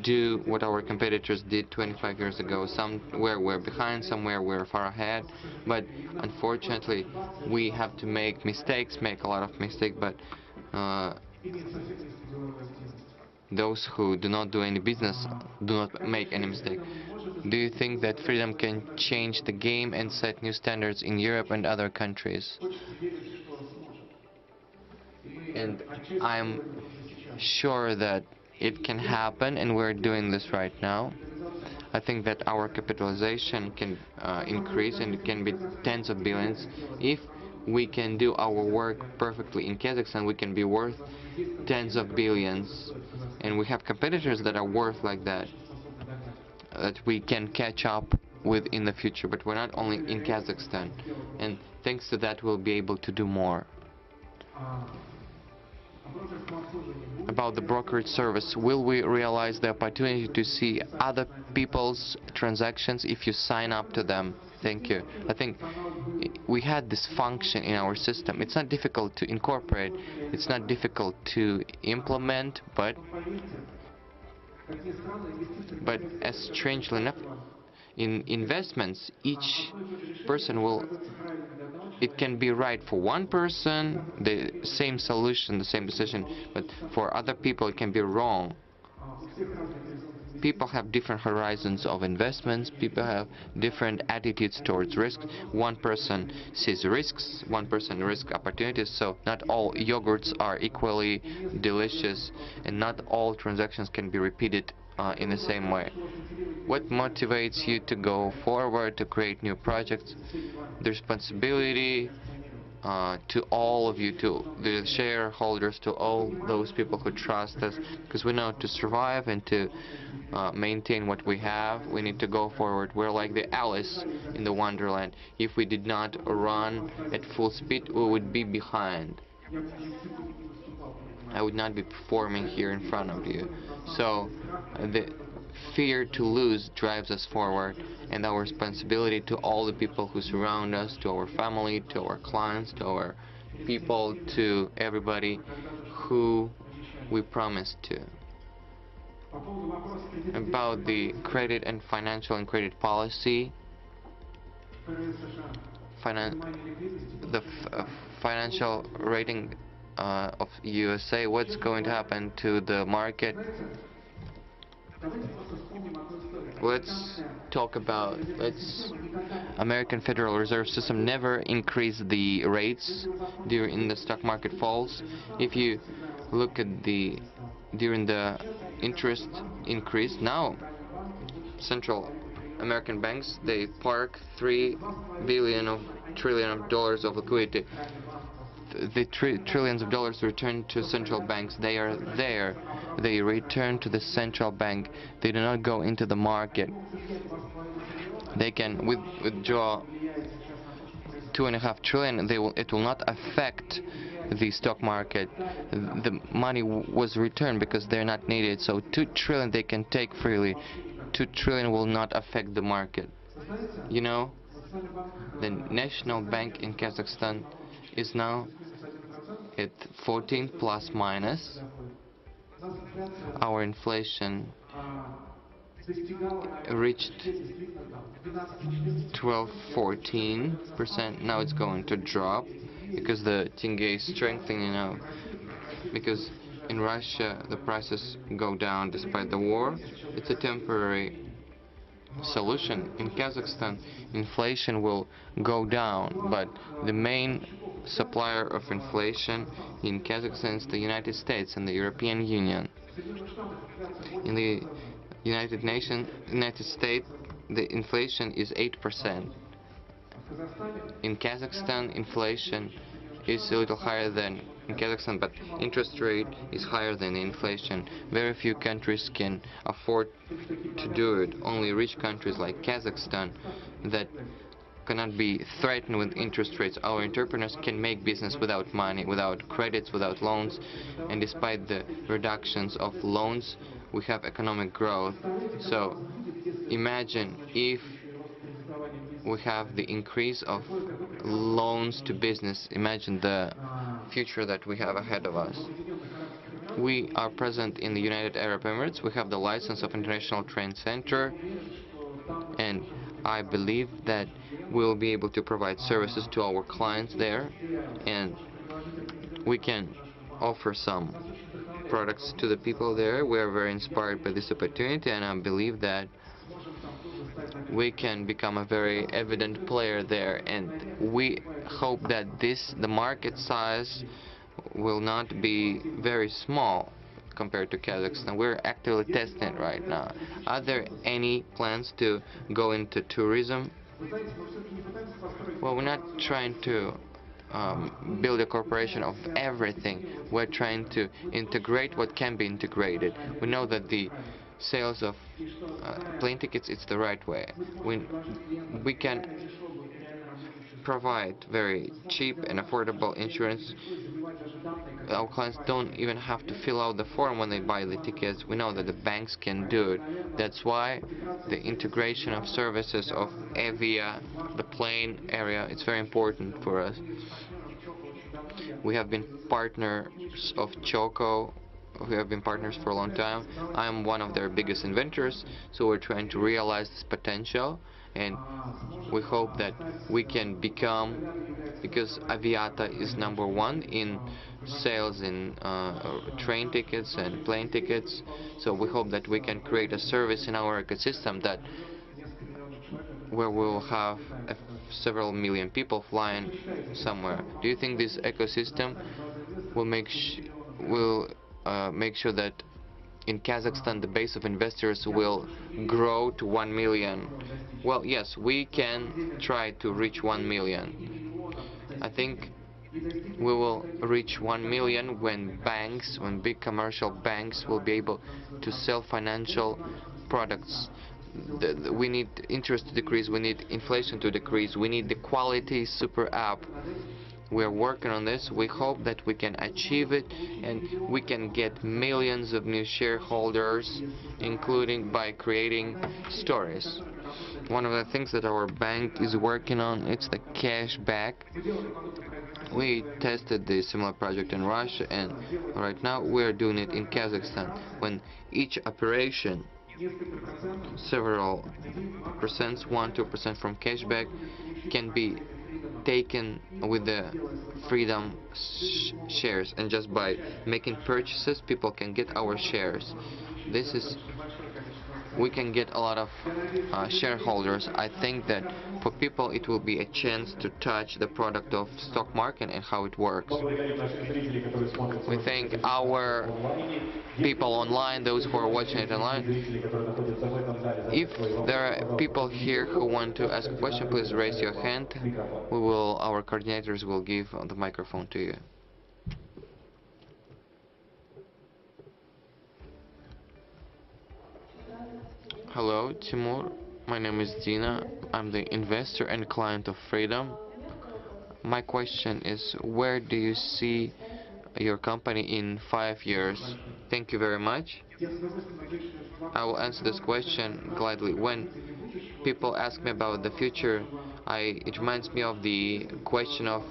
do what our competitors did 25 years ago. Somewhere we're behind, somewhere we're far ahead, but unfortunately we have to make a lot of mistakes, but those who do not do any business do not make any mistake. Do you think that Freedom can change the game and set new standards in Europe and other countries? And I'm sure that it can happen, and we're doing this right now. I think that our capitalization can increase, and it can be tens of billions. If we can do our work perfectly in Kazakhstan, we can be worth tens of billions. And we have competitors that are worth like that we can catch up with in the future. But we're not only in Kazakhstan. And thanks to that, we'll be able to do more. About the brokerage service, will we realize the opportunity to see other people's transactions if you sign up to them? Thank you. I think we had this function in our system. It's not difficult to incorporate, it's not difficult to implement, but as strangely enough, in investments, each person it can be right for one person, the same solution, the same decision, but for other people it can be wrong. People have different horizons of investments, people have different attitudes towards risk. One person sees risks, one person risks opportunities, so not all yogurts are equally delicious, and not all transactions can be repeated in the same way. What motivates you to go forward, to create new projects? The responsibility, to all of you, to the shareholders, to all those people who trust us, because we know to survive and to maintain what we have, we need to go forward. We're like the Alice in the Wonderland. If we did not run at full speed, we would be behind. I would not be performing here in front of you. So the fear to lose drives us forward, and our responsibility to all the people who surround us, to our family, to our clients, to our people, to everybody who we promised to. About the credit and financial and credit policy, the financial rating of USA, what's going to happen to the market? Let's talk about, American Federal Reserve System never increased the rates during the stock market falls. If you look at during the interest increase, now central American banks, they park $3 trillion of liquidity. The trillions of dollars return to central banks. They are there. They return to the central bank. They do not go into the market. They can withdraw $2.5 trillion. It will not affect the stock market. The money was returned because they're not needed. So $2 trillion they can take freely. $2 trillion will not affect the market. You know, the National Bank in Kazakhstan is now at 14 plus minus. Our inflation reached 12-14%. Now it's going to drop because the tenge is strengthening now. Because in Russia the prices go down despite the war. It's a temporary solution. In Kazakhstan, inflation will go down, but the main supplier of inflation in Kazakhstan is the United States and the European Union. In the United States, the inflation is 8%. In Kazakhstan, inflation is a little higher than in Kazakhstan, but interest rate is higher than the inflation. Very few countries can afford to do it. Only rich countries like Kazakhstan that cannot be threatened with interest rates. Our entrepreneurs can make business without money, without credits, without loans, and despite the reductions of loans, we have economic growth. So imagine if we have the increase of loans to business. Imagine the future that we have ahead of us. We are present in the United Arab Emirates. We have the license of International Trade Center, and I believe that we'll be able to provide services to our clients there, and we can offer some products to the people there. We are very inspired by this opportunity, and I believe that we can become a very evident player there, and we hope that the market size will not be very small compared to Kazakhstan. We're actively testing it right now. Are there any plans to go into tourism? Well, we're not trying to build a corporation of everything. We're trying to integrate what can be integrated. We know that the sales of plane tickets, it's the right way. We can provide very cheap and affordable insurance. Our clients don't even have to fill out the form when they buy the tickets. We know that the banks can do it. That's why the integration of services of Avia, the plane area, it's very important for us. We have been partners of Choco. We have been partners for a long time. I am one of their biggest inventors, so we're trying to realize this potential, and we hope that we can become, because Aviata is #1 in sales in train tickets and plane tickets, so we hope that we can create a service in our ecosystem where we'll have several million people flying somewhere. Do you think this ecosystem will make sure that in Kazakhstan the base of investors will grow to 1 million? Well, yes, we can try to reach 1 million. I think we will reach 1 million when banks, when big commercial banks will be able to sell financial products. We need interest to decrease, we need inflation to decrease, we need the quality super app. We're working on this. We hope that we can achieve it and we can get millions of new shareholders, including by creating stories. One of the things that our bank is working on, it's the cashback. We tested the similar project in Russia, and right now we're doing it in Kazakhstan. When each operation, several percents, 1-2% from cashback, can be taken with the Freedom shares, and just by making purchases people can get our shares. This is, we can get a lot of shareholders. I think that for people it will be a chance to touch the product of stock market and how it works. We think our people online, those who are watching it online, if there are people here who want to ask a question, please raise your hand. Our coordinators will give the microphone to you. Hello, Timur. My name is Dina. I'm the investor and client of Freedom. My question is, where do you see your company in 5 years? Thank you very much. I will answer this question gladly. When people ask me about the future, it reminds me of the question of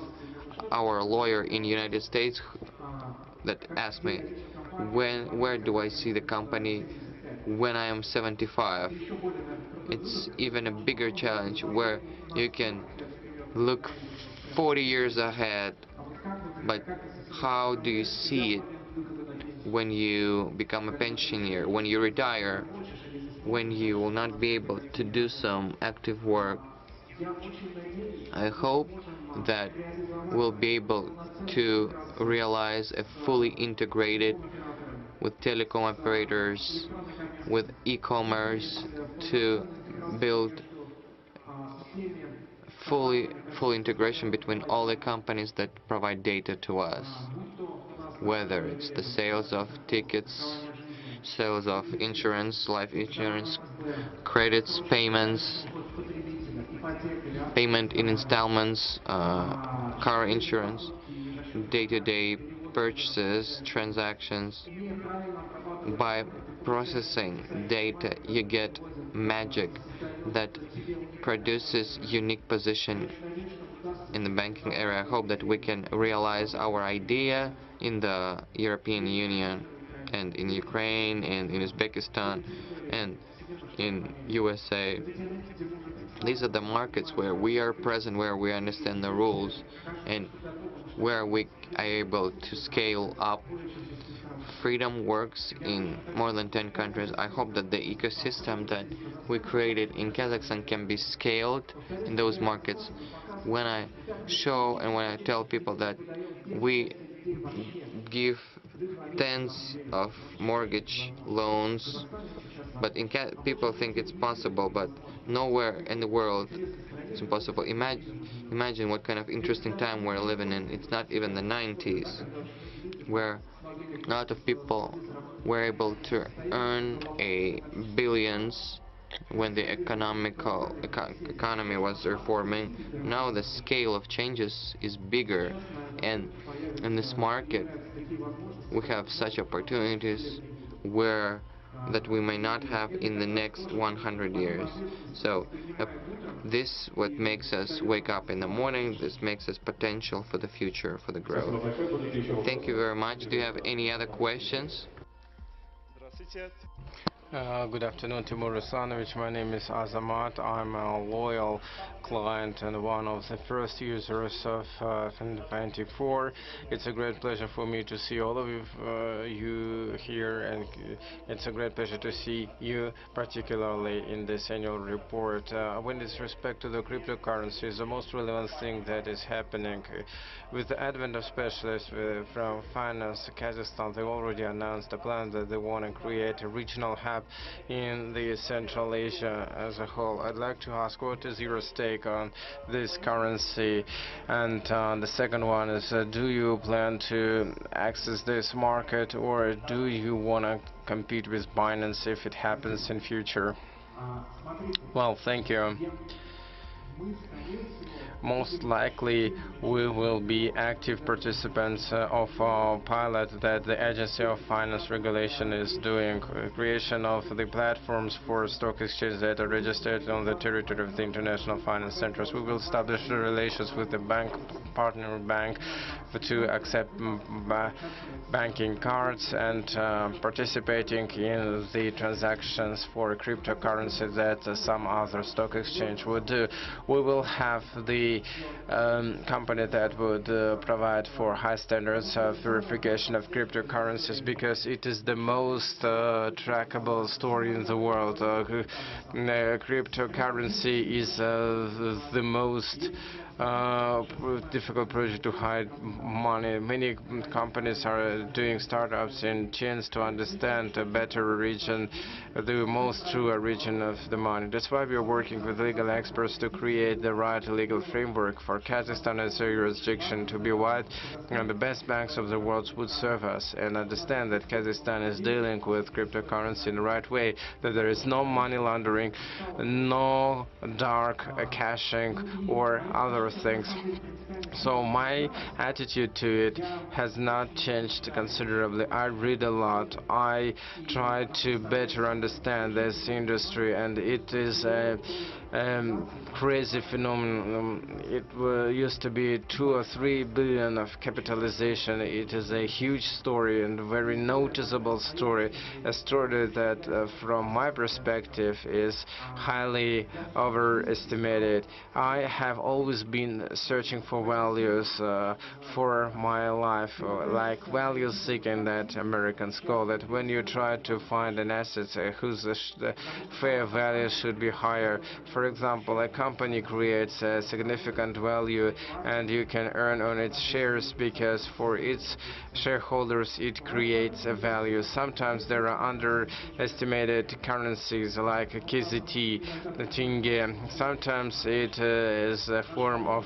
our lawyer in the United States that asked me, where do I see the company when I am 75? It's even a bigger challenge where you can look 40 years ahead, but how do you see it when you become a pensioner, when you retire, when you will not be able to do some active work? I hope that we'll be able to realize a fully integrated with telecom operators, with e-commerce, to build full integration between all the companies that provide data to us, whether it's the sales of tickets, sales of insurance, life insurance, credits, payments, payment in installments, car insurance, day-to-day purchases, transactions. By processing data, you get magic that produces unique position in the banking area. I hope that we can realize our idea in the European Union and in Ukraine and in Uzbekistan and in USA. These are the markets where we are present, where we understand the rules, and where we are able to scale up. Freedom works in more than 10 countries. I hope that the ecosystem that we created in Kazakhstan can be scaled in those markets. When I show and when I tell people that we give tens of mortgage loans, but people think it's possible, but nowhere in the world it's impossible. Imagine what kind of interesting time we're living in. It's not even the 90s, where a lot of people were able to earn billions when the economy was reforming. Now the scale of changes is bigger, and in this market we have such opportunities that we may not have in the next 100 years. So this what makes us wake up in the morning. This makes us potential for the future, for the growth. Thank you very much. Do you have any other questions? Good afternoon, Timur Ruslanovich. My name is Azamat. I'm a loyal client and one of the first users of Fin24. It's a great pleasure for me to see all of you here, and it's a great pleasure to see you particularly in this annual report. When it's respect to the cryptocurrencies, the most relevant thing that is happening with the advent of specialists from Finance Kazakhstan, they already announced a plan that they want to create a regional hub in the Central Asia as a whole. I'd like to ask, what is your stake on this currency? And the second one is, do you plan to access this market, or do you want to compete with Binance if it happens in future? Well, thank you. Most likely we will be active participants of a pilot that the Agency of Finance Regulation is doing, creation of the platforms for stock exchanges that are registered on the territory of the international finance centers. We will establish relations with the partner bank to accept banking cards and participating in the transactions for cryptocurrency that some other stock exchange would do. We will have the company that would provide for high standards of verification of cryptocurrencies, because it is the most trackable story in the world. Cryptocurrency is the most difficult project to hide money. Many companies are doing startups in chance to understand a better origin, the most true origin of the money. That's why we are working with legal experts to create the right legal framework for Kazakhstan as a jurisdiction to be wide, and the best banks of the world would serve us and understand that Kazakhstan is dealing with cryptocurrency in the right way, that there is no money laundering, no dark caching or other things. So my attitude to it has not changed considerably. I read a lot. I try to better understand this industry, and it is a crazy phenomenon. It used to be 2 or 3 billion of capitalization. It is a huge story and a very noticeable story, a story that from my perspective is highly overestimated. I have always been searching for values for my life, like value seeking that Americans call it. When you try to find an asset whose fair value should be higher, for example, a company creates a significant value and you can earn on its shares because for its shareholders it creates a value. Sometimes there are underestimated currencies like KZT, the tenge. Sometimes it is a form of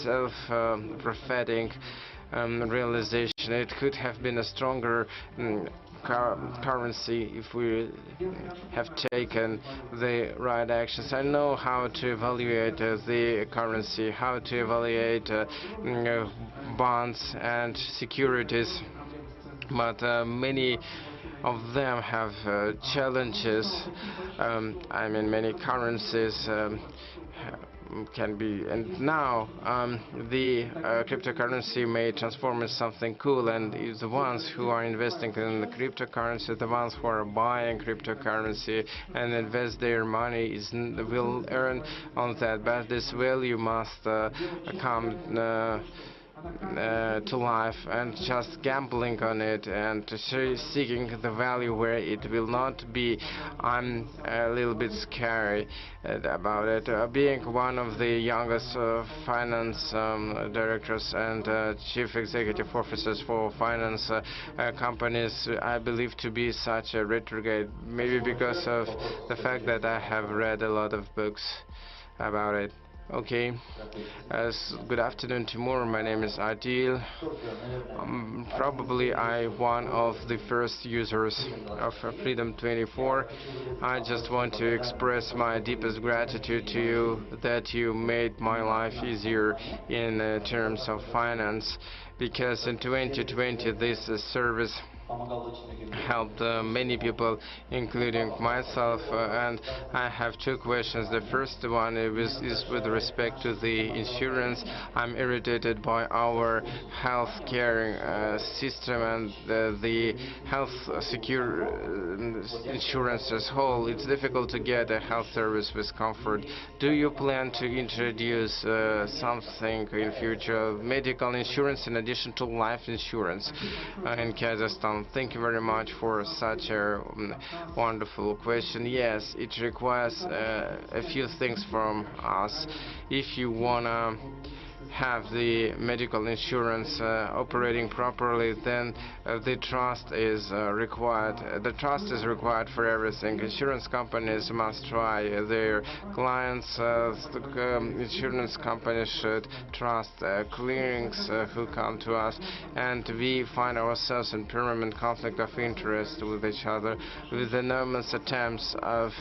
self-prophetic realization. It could have been a stronger currency if we have taken the right actions. I know how to evaluate the currency, how to evaluate bonds and securities, but many of them have challenges. I mean, many currencies can be, and now the cryptocurrency may transform into something cool, and the ones who are investing in the cryptocurrency, the ones who are buying cryptocurrency and invest their money will earn on that, but this value must come to life, and just gambling on it and seeking the value where it will not be. I'm a little bit scary about it. Being one of the youngest finance directors and chief executive officers for finance companies, I believe to be such a retrograde, maybe because of the fact that I have read a lot of books about it. Okay, good afternoon, Timur. My name is Adil. Probably one of the first users of Freedom 24. I just want to express my deepest gratitude to you that you made my life easier in terms of finance, because in 2020 this service helped many people, including myself, and I have two questions. The first one is with respect to the insurance. I'm irritated by our health care system and the health insurance as whole. It's difficult to get a health service with comfort. Do you plan to introduce something in future, medical insurance in addition to life insurance in Kazakhstan? Thank you very much for such a wonderful question. Yes, it requires a few things from us. If you wanna have the medical insurance operating properly, then the trust is required. The trust is required for everything. Insurance companies must try their clients. Insurance companies should trust clearings who come to us, and we find ourselves in permanent conflict of interest with each other, with enormous attempts of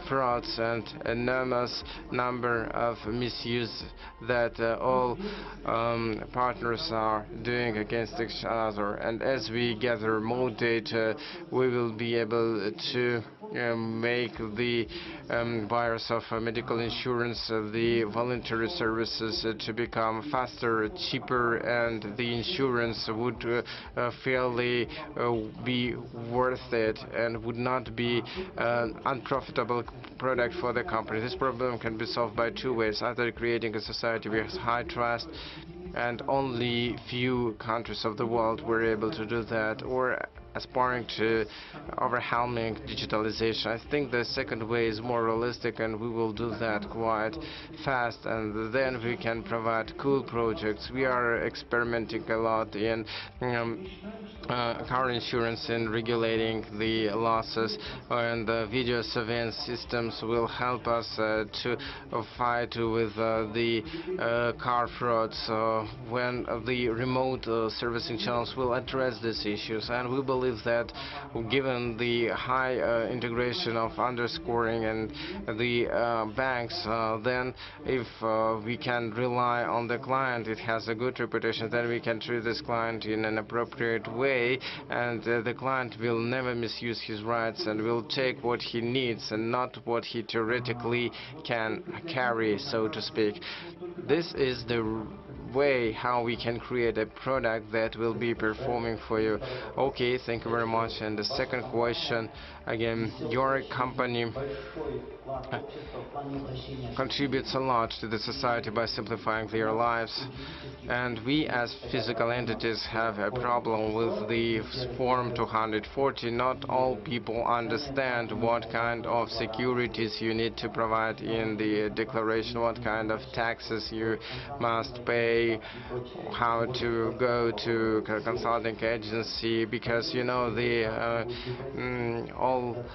frauds and enormous number of misuse that all partners are doing against each other. And as we gather more data, we will be able to make the buyers of medical insurance, the voluntary services, to become faster, cheaper, and the insurance would fairly be worth it and would not be an unprofitable product for the company. This problem can be solved by two ways: either creating a society with high trust, and only few countries of the world were able to do that, or aspiring to overwhelming digitalization. I think the second way is more realistic, and we will do that quite fast, and then we can provide cool projects. We are experimenting a lot in car insurance and regulating the losses, and the video surveillance systems will help us to fight with the car frauds when the remote servicing channels will address these issues. And we believe that given the high integration of underscoring and the banks, then if we can rely on the client, it has a good reputation, then we can treat this client in an appropriate way, and the client will never misuse his rights and will take what he needs and not what he theoretically can carry, so to speak. This is the way how we can create a product that will be performing for you. Okay, thank you very much. And the second question, again, your company contributes a lot to the society by simplifying their lives, and we as physical entities have a problem with the Form 240. Not all people understand what kind of securities you need to provide in the declaration, what kind of taxes you must pay, how to go to a consulting agency, because you know the all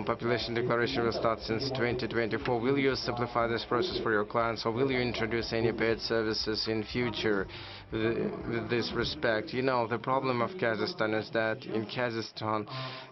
population declaration will start since 2024. Will you simplify this process for your clients, or will you introduce any paid services in future with this respect? You know, the problem of Kazakhstan is that in Kazakhstan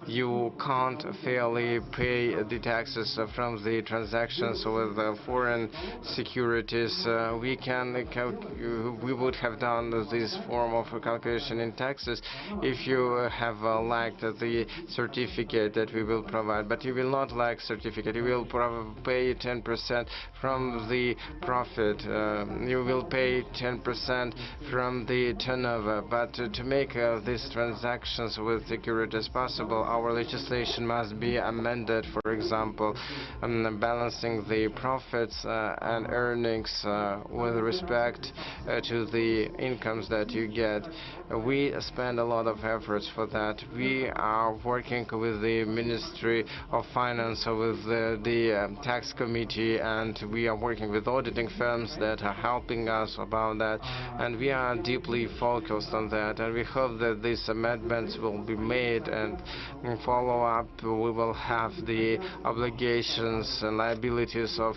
you can't fairly pay the taxes from the transactions with foreign securities. We would have done this form of calculation in taxes if you have lacked the certificate that we will provide, but you will not lack certificate. You will pay 10% from the profit. You will pay 10% from the turnover, but to make these transactions with securities possible, our legislation must be amended. For example, balancing the profits and earnings with respect to the incomes that you get. We spend a lot of efforts for that. We are working with the Ministry of Finance, with the tax committee, and we are working with auditing firms that are helping us about that, and we are deeply focused on that, and we hope that these amendments will be made, and in follow-up we will have the obligations and liabilities of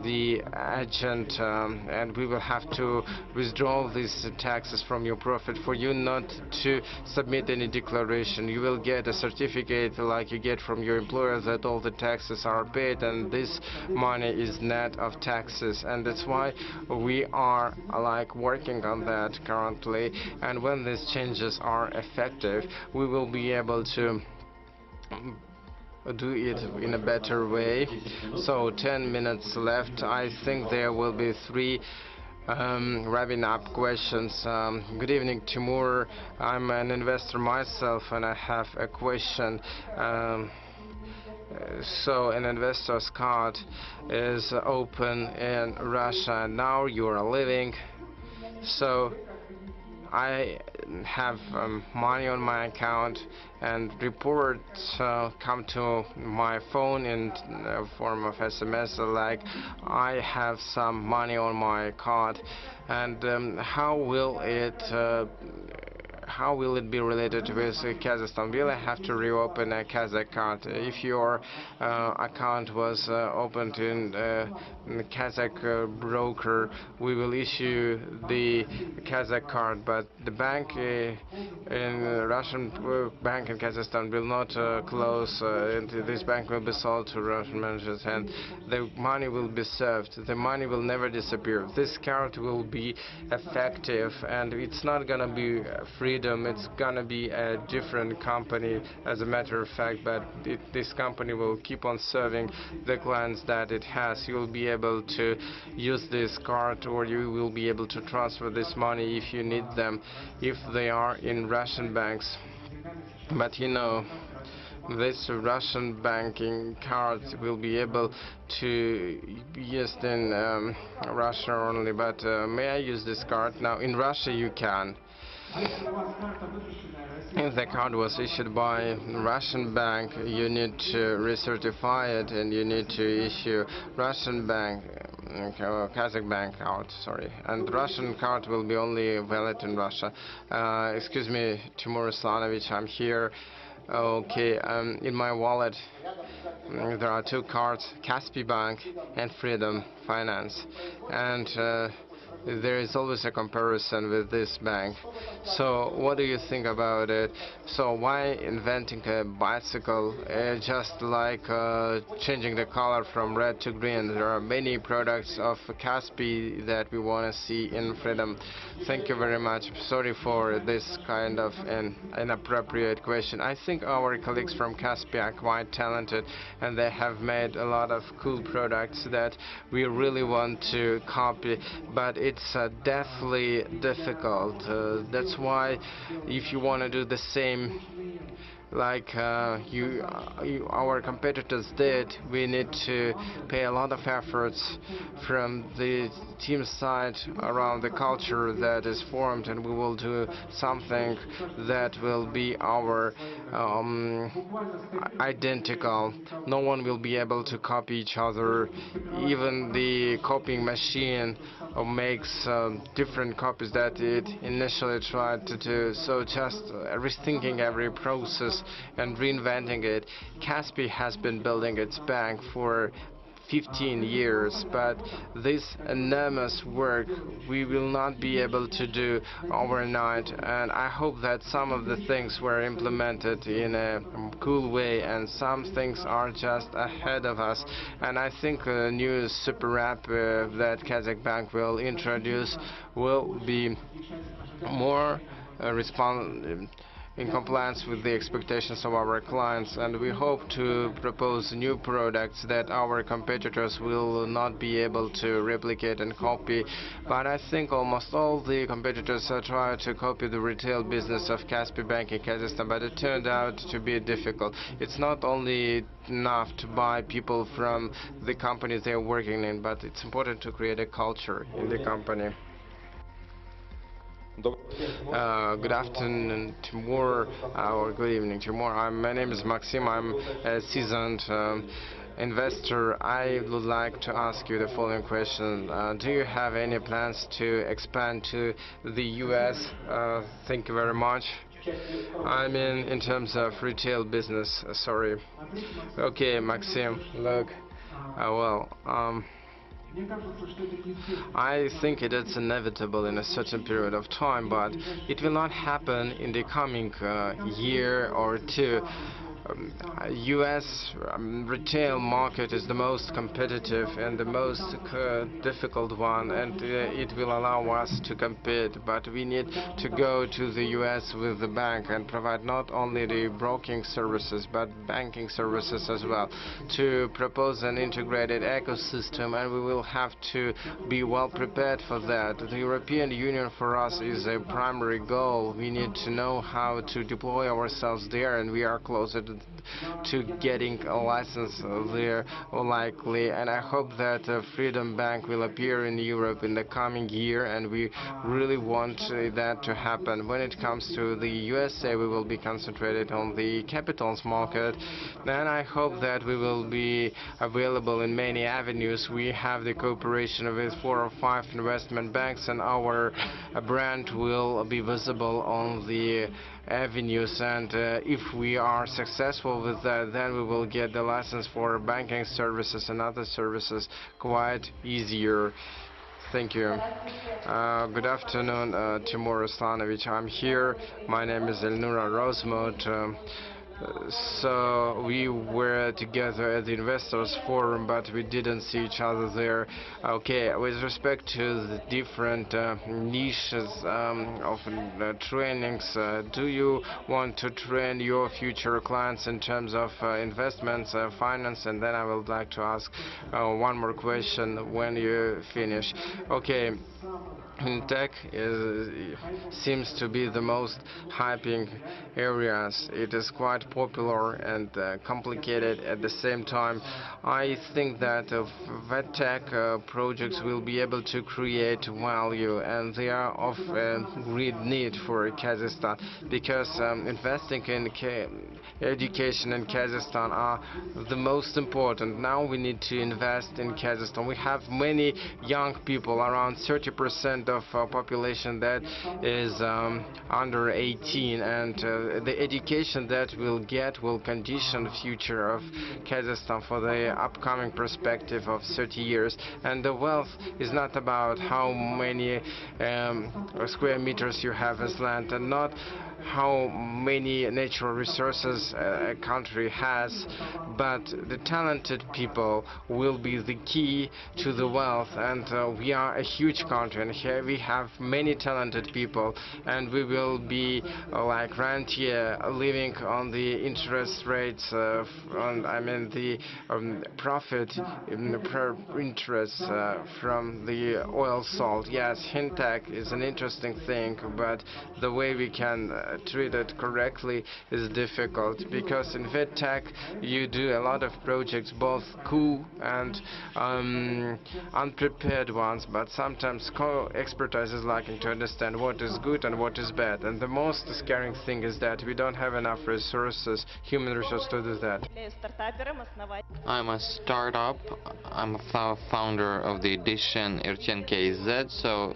the agent, and we will have to withdraw these taxes from your profit for you not to submit any declaration. You will get a certificate like you get from your employer that all the taxes are paid, and this money is net of taxes, and that's why we are working on that currently. And when these changes are effective, we will be able to do it in a better way. So 10 minutes left. I think there will be 3 wrapping up questions. Good evening, Timur. I'm an investor myself, and I have a question. So an investor's card is open in Russia, and now you are living. So I have money on my account, and reports come to my phone in form of SMS, like I have some money on my card, and how will it be related with Kazakhstan? Will I have to reopen a Kazakh account? If your account was opened in Kazakh broker, we will issue the Kazakh card, but the bank in Russian bank in Kazakhstan will not close. And this bank will be sold to Russian managers, and the money will be served. The money will never disappear. This card will be effective, and it's not gonna be Freedom. It's gonna be a different company, as a matter of fact, but this company will keep on serving the clients that it has. You will be able to use this card, or you will be able to transfer this money if you need them, if they are in Russian banks. But you know, this Russian banking card will be able to be used in Russia only. But may I use this card? Now in Russia you can. If the card was issued by Russian bank, you need to recertify it, and you need to issue Russian bank, Kazakh bank card, sorry. And Russian card will be only valid in Russia. Excuse me, Timur Turlov, I'm here. Okay, in my wallet there are two cards, Kaspi Bank and Freedom Finance, and there is always a comparison with this bank. So what do you think about it? So why inventing a bicycle just like changing the color from red to green? There are many products of Kaspi that we want to see in Freedom. Thank you very much. Sorry for this kind of an inappropriate question. I think our colleagues from Kaspi are quite talented, and they have made a lot of cool products that we really want to copy, but it's definitely difficult. That's why if you want to do the same like our competitors did, we need to pay a lot of efforts from the team side around the culture that is formed, and we will do something that will be our identical. No one will be able to copy each other. Even the copying machine makes different copies that it initially tried to do. So just rethinking every process and reinventing it. Kaspi has been building its bank for 15 years, but this enormous work we will not be able to do overnight, and I hope that some of the things were implemented in a cool way, and some things are just ahead of us. And I think a new SuperApp that Kazakh Bank will introduce will be more in compliance with the expectations of our clients, and we hope to propose new products that our competitors will not be able to replicate and copy. But I think almost all the competitors try to copy the retail business of Kaspi Bank in Kazakhstan, but it turned out to be difficult. It's not only enough to buy people from the companies they are working in, but it's important to create a culture in the company. Good afternoon, Timur, or good evening, Timur. My name is Maxim. I'm a seasoned investor. I would like to ask you the following question. Do you have any plans to expand to the US? Thank you very much. I mean, in terms of retail business, sorry. Okay, Maxim, look, I think it is inevitable in a certain period of time, but it will not happen in the coming year or two. US retail market is the most competitive and the most difficult one, and it will allow us to compete, but we need to go to the US with the bank and provide not only the broking services but banking services as well, to propose an integrated ecosystem, and we will have to be well prepared for that. The European Union for us is a primary goal. We need to know how to deploy ourselves there, and we are closer to getting a license there likely, and I hope that Freedom Bank will appear in Europe in the coming year, and we really want that to happen. When it comes to the USA, we will be concentrated on the capitals market, and I hope that we will be available in many avenues. We have the cooperation with 4 or 5 investment banks, and our brand will be visible on the avenues, and if we are successful with that, then we will get the license for banking services and other services quite easier. Thank you. Good afternoon, Timur Turlov. I'm here. My name is Elnura Rosmot. So we were together at the investors forum, but we didn't see each other there. Okay, with respect to the different niches of trainings, do you want to train your future clients in terms of investments, finance? And then I would like to ask one more question when you finish. Okay. Tech seems to be the most hyping areas. It is quite popular and complicated at the same time. I think that tech projects will be able to create value, and they are of great need for Kazakhstan, because investing in education in Kazakhstan are the most important. Now we need to invest in Kazakhstan. We have many young people, around 30% of population that is under 18, and the education that we'll get will condition the future of Kazakhstan for the upcoming perspective of 30 years. And the wealth is not about how many square meters you have as land, and not how many natural resources a country has, but the talented people will be the key to the wealth. And we are a huge country, and here we have many talented people, and we will be like rentier, living on the interest rates, I mean the profit per interest from the oil salt. Yes, fintech is an interesting thing, but the way we can treat it correctly is difficult, because in VedTech you do a lot of projects, both cool and unprepared ones, but sometimes expertise is lacking to understand what is good and what is bad. And the most scaring thing is that we don't have enough resources, human resources, to do that. I'm a startup. I'm a founder of the edition Erchen KZ. So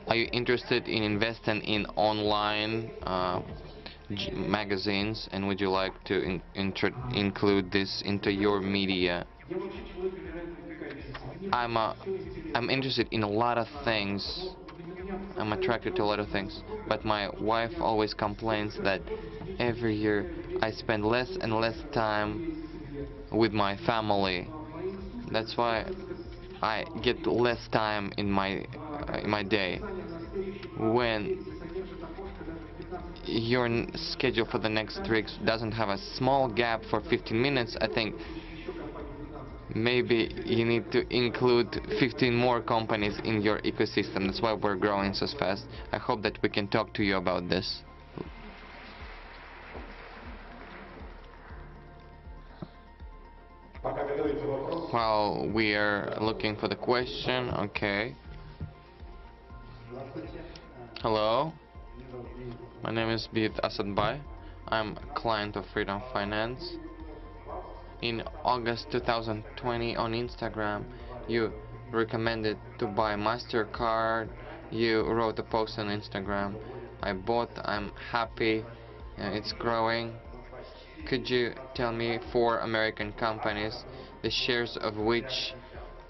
are you interested in investing in online magazines, and would you like to include this into your media? I'm interested in a lot of things. I'm attracted to a lot of things, but my wife always complains that every year I spend less and less time with my family. That's why I get less time in my day. When your schedule for the next 3 weeks doesn't have a small gap for 15 minutes, I think maybe you need to include 15 more companies in your ecosystem. That's why we're growing so fast. I hope that we can talk to you about this. While we are looking for the question, okay. Hello, my name is Bid Asadbay. I'm a client of Freedom Finance. In August 2020 on Instagram, you recommended to buy MasterCard. You wrote a post on Instagram. I bought, I'm happy, it's growing. Could you tell me 4 American companies, the shares of which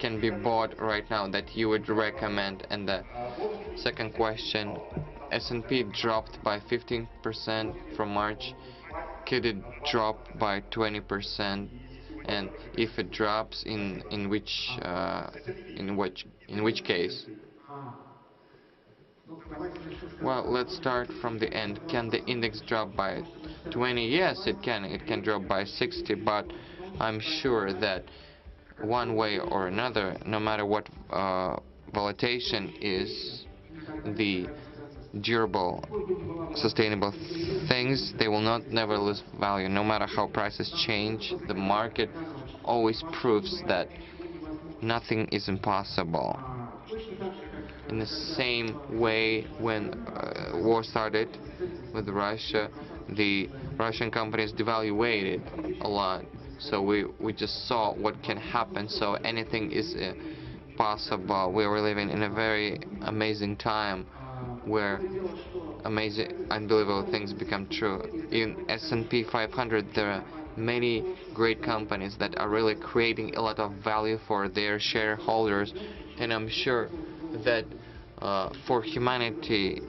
can be bought right now that you would recommend? And the second question, S&P dropped by 15% from March. Could it drop by 20%? And if it drops, in which case? Well, let's start from the end. Can the index drop by 20? Yes, it can. It can drop by 60, but I'm sure that one way or another, no matter what volatility is, the durable, sustainable things, they will never lose value. No matter how prices change, the market always proves that nothing is impossible. In the same way, when war started with Russia, the Russian companies devaluated a lot. So we just saw what can happen. So anything is possible. We are living in a very amazing time where amazing, unbelievable things become true. In S&P 500, there are many great companies that are really creating a lot of value for their shareholders, and I'm sure that for humanity,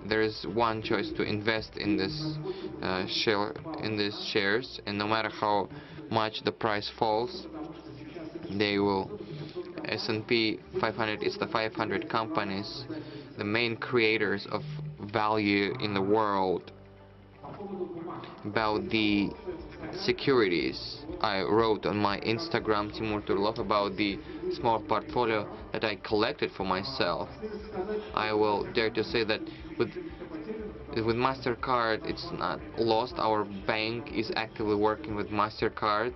there is one choice to invest in this shares, and no matter how much the price falls, they will. S&P 500 is the 500 companies, the main creators of value in the world. About the securities, I wrote on my Instagram, Timur Turlov, about the small portfolio that I collected for myself. I will dare to say that with MasterCard, it's not lost. Our bank is actively working with MasterCard.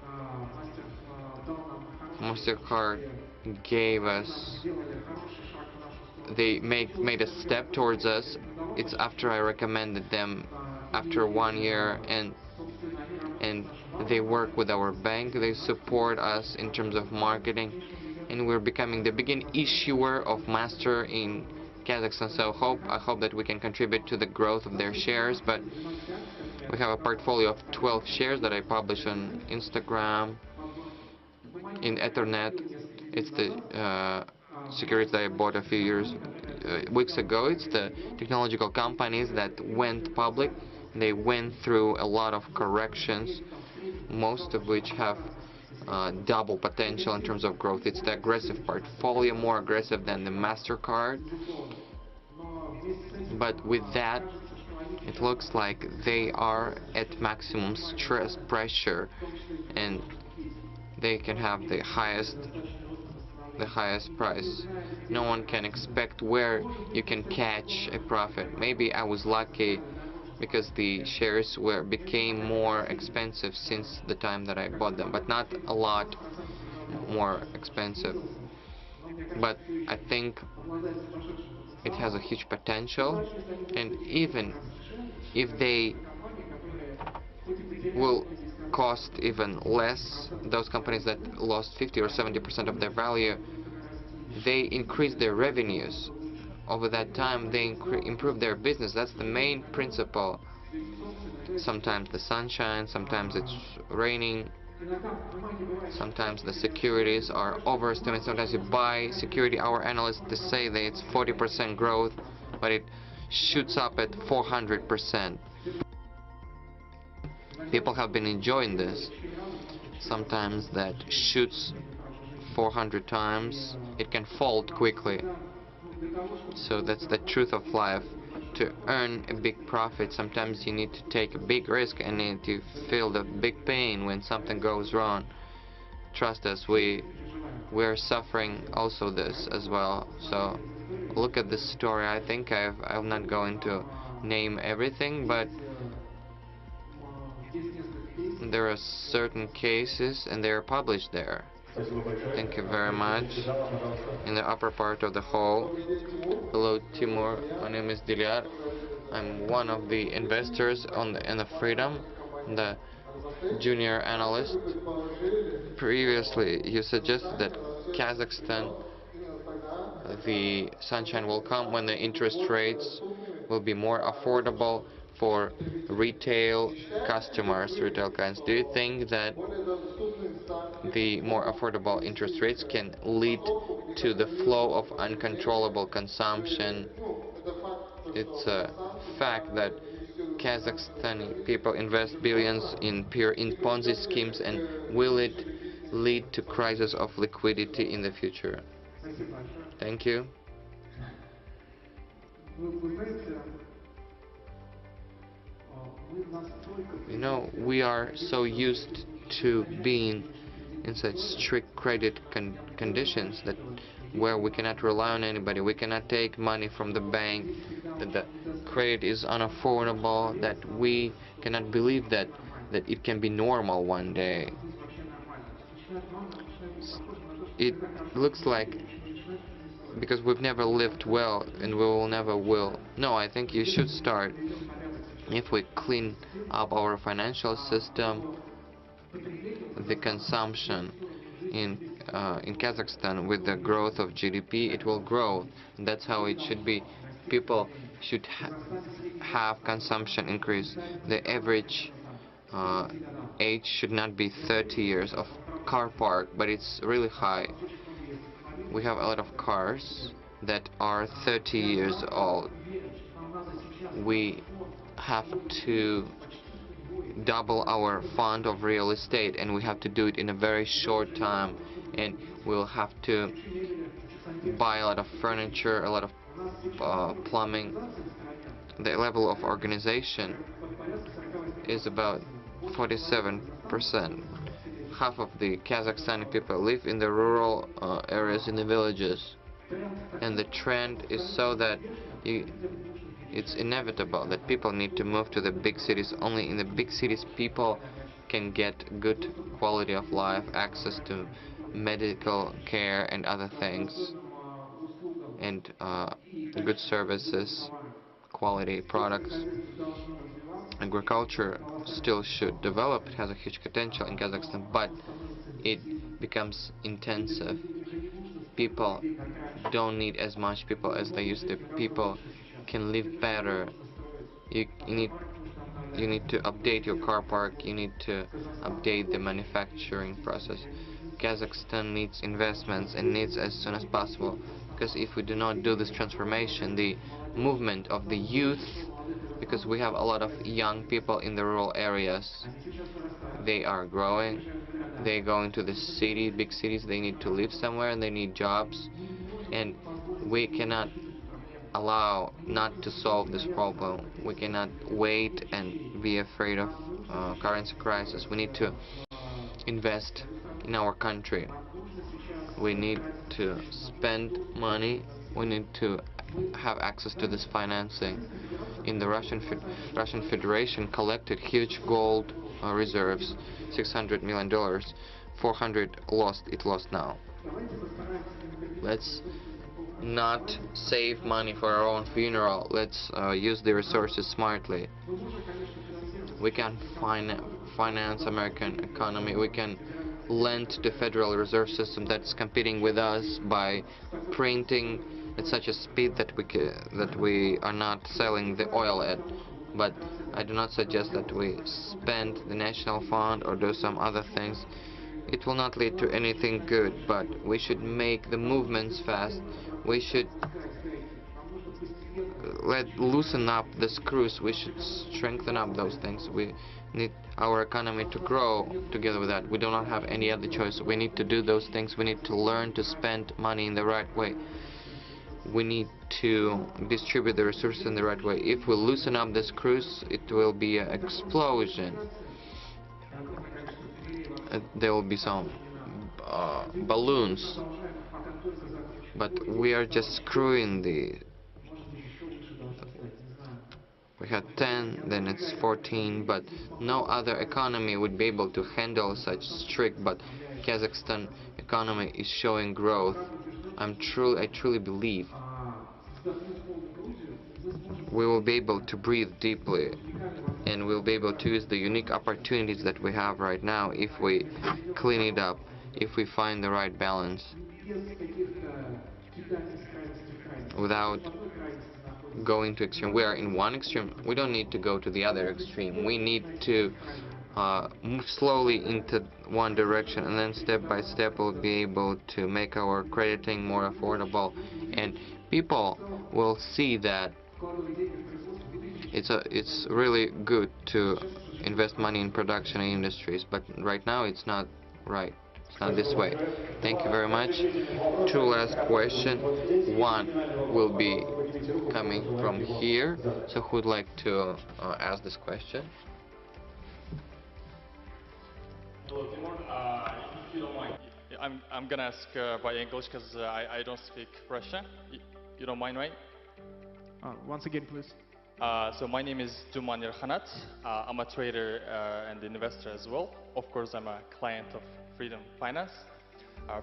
MasterCard gave us, they made a step towards us. It's after I recommended them after 1 year, and they work with our bank. They support us in terms of marketing, and we're becoming the big issuer of Master in Kazakhstan. So I hope that we can contribute to the growth of their shares. But we have a portfolio of 12 shares that I publish on Instagram. In Ethernet, it's the securities that I bought a few weeks ago. It's the technological companies that went public. They went through a lot of corrections, most of which have double potential in terms of growth. It's the aggressive portfolio, more aggressive than the MasterCard. But with that, it looks like they are at maximum stress pressure, and they can have the highest price. No one can expect where you can catch a profit. Maybe I was lucky because the shares became more expensive since the time that I bought them, but not a lot more expensive. But I think it has a huge potential, and even if they will cost even less, those companies that lost 50 or 70% of their value, they increase their revenues. Over that time, they improve their business. That's the main principle. Sometimes the sun shines, sometimes it's raining, sometimes the securities are overestimated, sometimes you buy security. Our analysts, they say that it's 40% growth, but it shoots up at 400%. People have been enjoying this. Sometimes that shoots 400 times, it can fold quickly. So that's the truth of life. To earn a big profit, sometimes you need to take a big risk and need to feel the big pain when something goes wrong. Trust us, we're suffering also this as well. So look at this story. I think I'm not going to name everything, but there are certain cases and they are published there. Thank you very much. In the upper part of the hall. Hello, Timur. My name is Dilyar. I'm one of the investors in the Freedom, the junior analyst. Previously, you suggested that Kazakhstan, the sunshine will come when the interest rates will be more affordable for retail customers, retail clients. Do you think that the more affordable interest rates can lead to the flow of uncontrollable consumption? It's a fact that Kazakhstani people invest billions in Ponzi schemes, and will it lead to crisis of liquidity in the future? Thank you. You know, we are so used to being in such strict credit conditions that where we cannot rely on anybody, we cannot take money from the bank, that the credit is unaffordable, that we cannot believe that it can be normal one day. It looks like because we've never lived well and we will never will. No, I think you should start. If we clean up our financial system, the consumption in Kazakhstan, with the growth of GDP, it will grow. That's how it should be. People should have consumption increase. The average age should not be 30 years of car park, but it's really high. We have a lot of cars that are 30 years old. We have to double our fund of real estate, and we have to do it in a very short time, and we'll have to buy a lot of furniture, a lot of plumbing. The level of organization is about 47%. Half of the Kazakhstani people live in the rural areas, in the villages, and the trend is so that it's inevitable that people need to move to the big cities. Only in the big cities people can get good quality of life, access to medical care and other things, and good services, quality products. Agriculture still should develop. It has a huge potential in Kazakhstan, but it becomes intensive. People don't need as much people as they used to. People can live better. You need to update your car park. You need to update the manufacturing process. Kazakhstan needs investments and needs as soon as possible, because if we do not do this transformation, the movement of the youth, because we have a lot of young people in the rural areas, they are growing, they go into the city, big cities, they need to live somewhere and they need jobs, and we cannot allow not to solve this problem. We cannot wait and be afraid of currency crisis. We need to invest in our country. We need to spend money. We need to have access to this financing. In the Russian Federation collected huge gold reserves, $600 million, 400 lost. It lost now. Let's not save money for our own funeral. Let's use the resources smartly. We can finance American economy. We can lend to the Federal Reserve System that's competing with us by printing at such a speed that we are not selling the oil at. But I do not suggest that we spend the national fund or do some other things. It will not lead to anything good, but we should make the movements fast. We should loosen up the screws. We should strengthen up those things. We need our economy to grow together with that. We do not have any other choice. We need to do those things. We need to learn to spend money in the right way. We need to distribute the resources in the right way. If we loosen up the screws, it will be an explosion. There will be some balloons, but we are just screwing the. We had 10, then it's 14, but no other economy would be able to handle such strict. But Kazakhstan economy is showing growth. I truly believe we will be able to breathe deeply, and we'll be able to use the unique opportunities that we have right now if we clean it up, if we find the right balance without going to extreme. We are in one extreme. We don't need to go to the other extreme. We need to move slowly into one direction, and then step by step we'll be able to make our crediting more affordable, and people will see that it's really good to invest money in production and industries, but right now it's not right. It's not this way. Thank you very much. Two last questions. One will be coming from here. So who would like to ask this question? Hello, Timur. If you don't mind, I'm gonna ask by English because I don't speak Russian. You don't mind, right? Once again, please. So my name is Duman Yerhanat. I'm a trader and investor as well. Of course, I'm a client of Freedom Finance.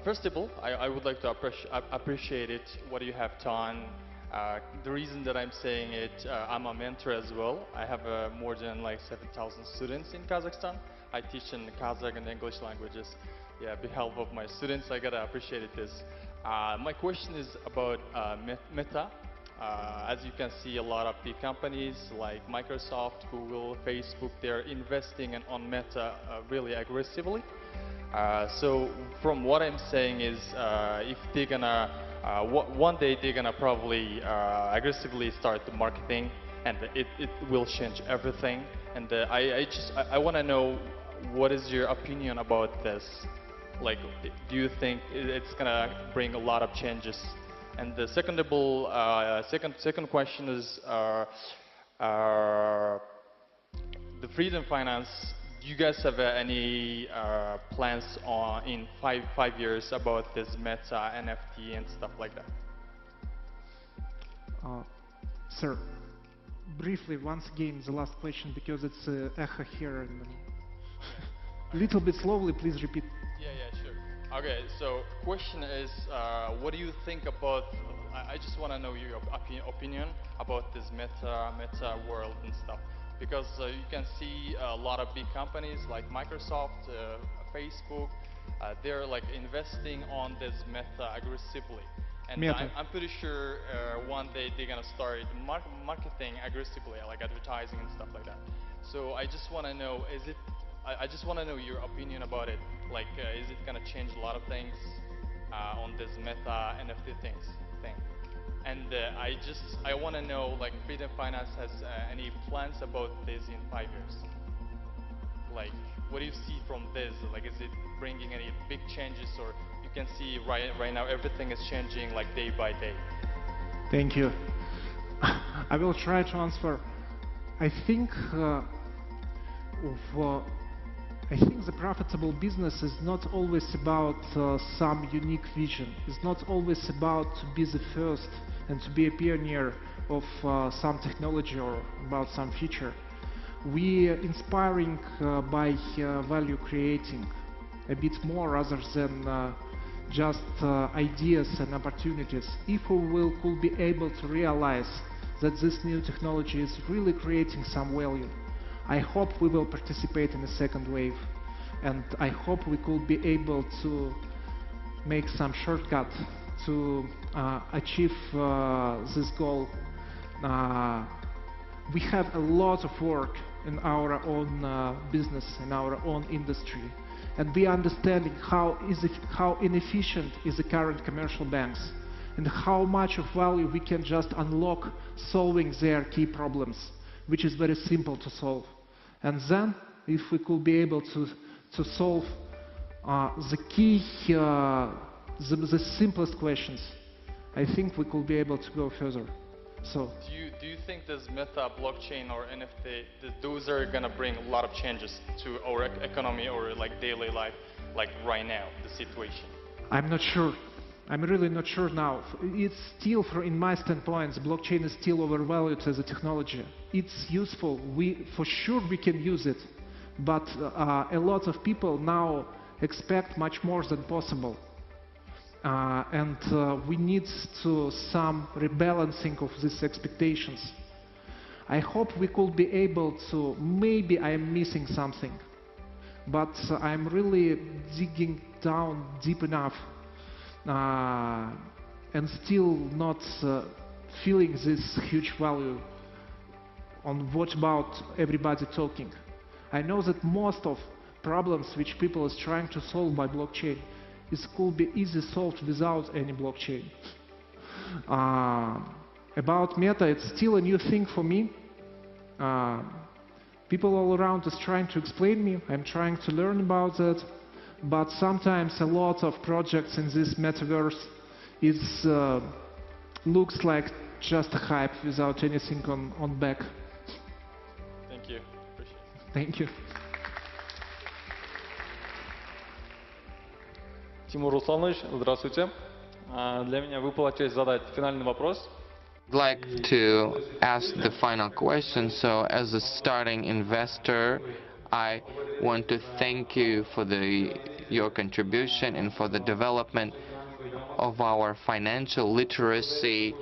First of all, I would like to appreciate it, what you have done. The reason that I'm saying it, I'm a mentor as well. I have more than like 7,000 students in Kazakhstan. I teach in Kazakh and English languages. Yeah, behalf of my students, I gotta appreciate this. My question is about Meta. As you can see, a lot of big companies like Microsoft, Google, Facebook, they're investing on Meta really aggressively. So from what I'm saying is, if they're gonna, one day they're gonna probably aggressively start the marketing, and it will change everything. And I wanna know, what is your opinion about this? Like, do you think it's gonna bring a lot of changes? And the second question is, the Freedom Finance, do you guys have any plans in five years about this Meta, NFT, and stuff like that? Sir, briefly, once again, the last question, because it's echo here. And a little bit slowly, please repeat. Yeah, sure. Okay, so question is, what do you think about, I just want to know your opinion about this meta world and stuff. Because you can see a lot of big companies like Microsoft, Facebook, they're like investing on this meta aggressively. And I'm pretty sure one day they're going to start marketing aggressively, like advertising and stuff like that. So I just want to know, I just want to know your opinion about it. Like, is it going to change a lot of things on this Meta NFT thing? And I want to know, like, Freedom Finance has any plans about this in 5 years? Like, what do you see from this? Like, is it bringing any big changes, or you can see right now everything is changing like day by day? Thank you. I will try to answer. I think the profitable business is not always about some unique vision. It's not always about to be the first and to be a pioneer of some technology or about some feature. We are inspiring by value creating a bit more rather than just ideas and opportunities. If we could be able to realize that this new technology is really creating some value, I hope we will participate in the second wave, and I hope we could be able to make some shortcut to achieve this goal. We have a lot of work in our own business, in our own industry, and we are understanding how inefficient is the current commercial banks, and how much of value we can just unlock solving their key problems, which is very simple to solve. And then, if we could be able to solve the key, the simplest questions, I think we could be able to go further. So, do you think this Meta, blockchain, or NFT, those are gonna bring a lot of changes to our economy or like daily life, like right now, the situation? I'm not sure. I'm really not sure now. It's still, in my standpoint, blockchain is still overvalued as a technology. It's useful. For sure we can use it, but a lot of people now expect much more than possible. And we need some rebalancing of these expectations. I hope we could be able to, maybe I'm missing something, but I'm really digging down deep enough and still not feeling this huge value on what about everybody talking. I know that most of problems which people is trying to solve by blockchain could be easily solved without any blockchain. About Meta, it's still a new thing for me. People all around is trying to explain me. I'm trying to learn about it. But sometimes a lot of projects in this Metaverse looks like just a hype without anything on back. Thank you. Appreciate it. Thank you. Тимур Русланович, здравствуйте. Для меня выпала честь задать финальный вопрос. I'd like to ask the final question. So, as a starting investor, I want to thank you for your contribution and for the development of our financial literacy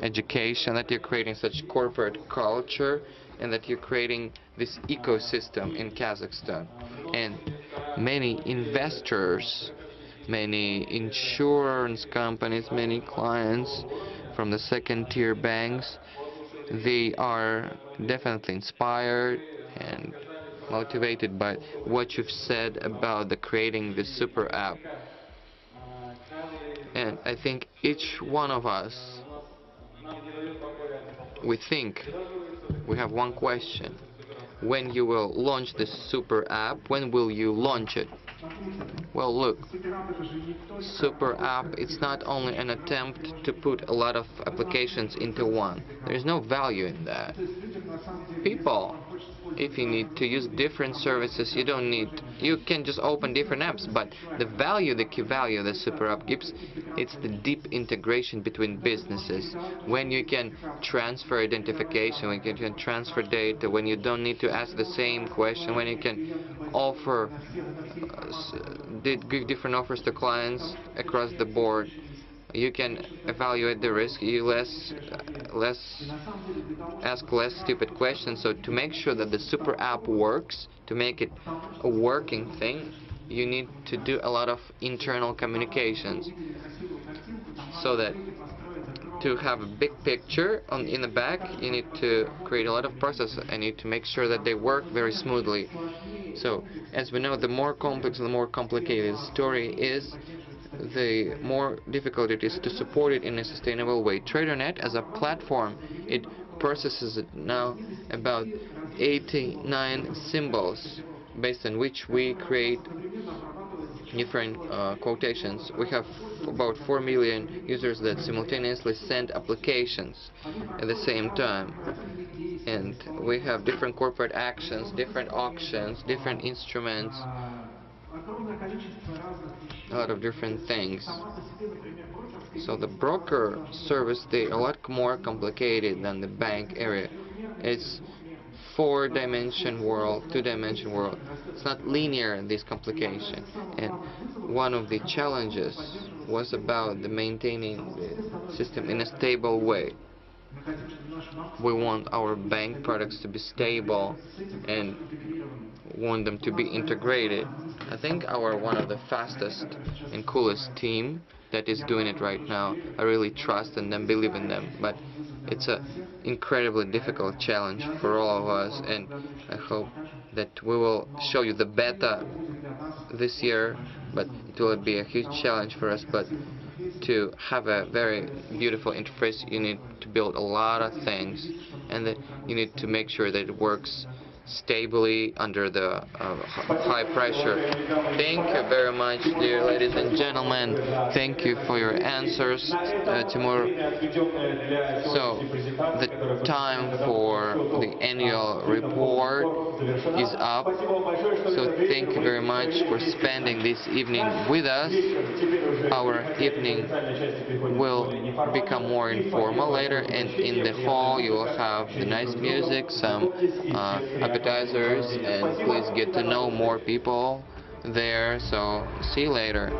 education, that you're creating such corporate culture and that you're creating this ecosystem in Kazakhstan. And many investors, many insurance companies, many clients from the second-tier banks, they are definitely inspired and motivated by what you've said about creating the SuperApp. And I think each one of us, we have one question. When you will launch this SuperApp, when will you launch it? Well, look, SuperApp, it's not only an attempt to put a lot of applications into one. There is no value in that. People, if you need to use different services, you can just open different apps, but the key value that SuperApp gives, it's the deep integration between businesses. When you can transfer identification, when you can transfer data, when you don't need to ask the same question, when you can offer, give different offers to clients across the board, you can evaluate the risk, you ask less stupid questions. So to make sure that the SuperApp works, to make it a working thing, you need to do a lot of internal communications. So that to have a big picture in the back, you need to create a lot of processes and you need to make sure that they work very smoothly. So, as we know, the more complex and the more complicated the story is, the more difficult it is to support it in a sustainable way. TraderNet as a platform, it processes it now about 89 symbols based on which we create different quotations. We have about 4 million users that simultaneously send applications at the same time. And we have different corporate actions, different auctions, different instruments, a lot of different things. So the broker service, they're a lot more complicated than the bank area. It's 4-dimension world, 2-dimension world. It's not linear, this complication. And one of the challenges was about maintaining the system in a stable way. We want our bank products to be stable and want them to be integrated. I think one of the fastest and coolest team that is doing it right now. I really trust in them, believe in them, but it's an incredibly difficult challenge for all of us, and I hope that we will show you the beta this year, but it will be a huge challenge for us. But to have a very beautiful interface, you need to build a lot of things, and that you need to make sure that it works stably under the high pressure. Thank you very much, dear ladies and gentlemen. Thank you for your answers, Timur. So, the time for the annual report is up. So thank you very much for spending this evening with us. Our evening will become more informal later, and in the hall you will have the nice music, some appetizers, and please get to know more people there. So see you later.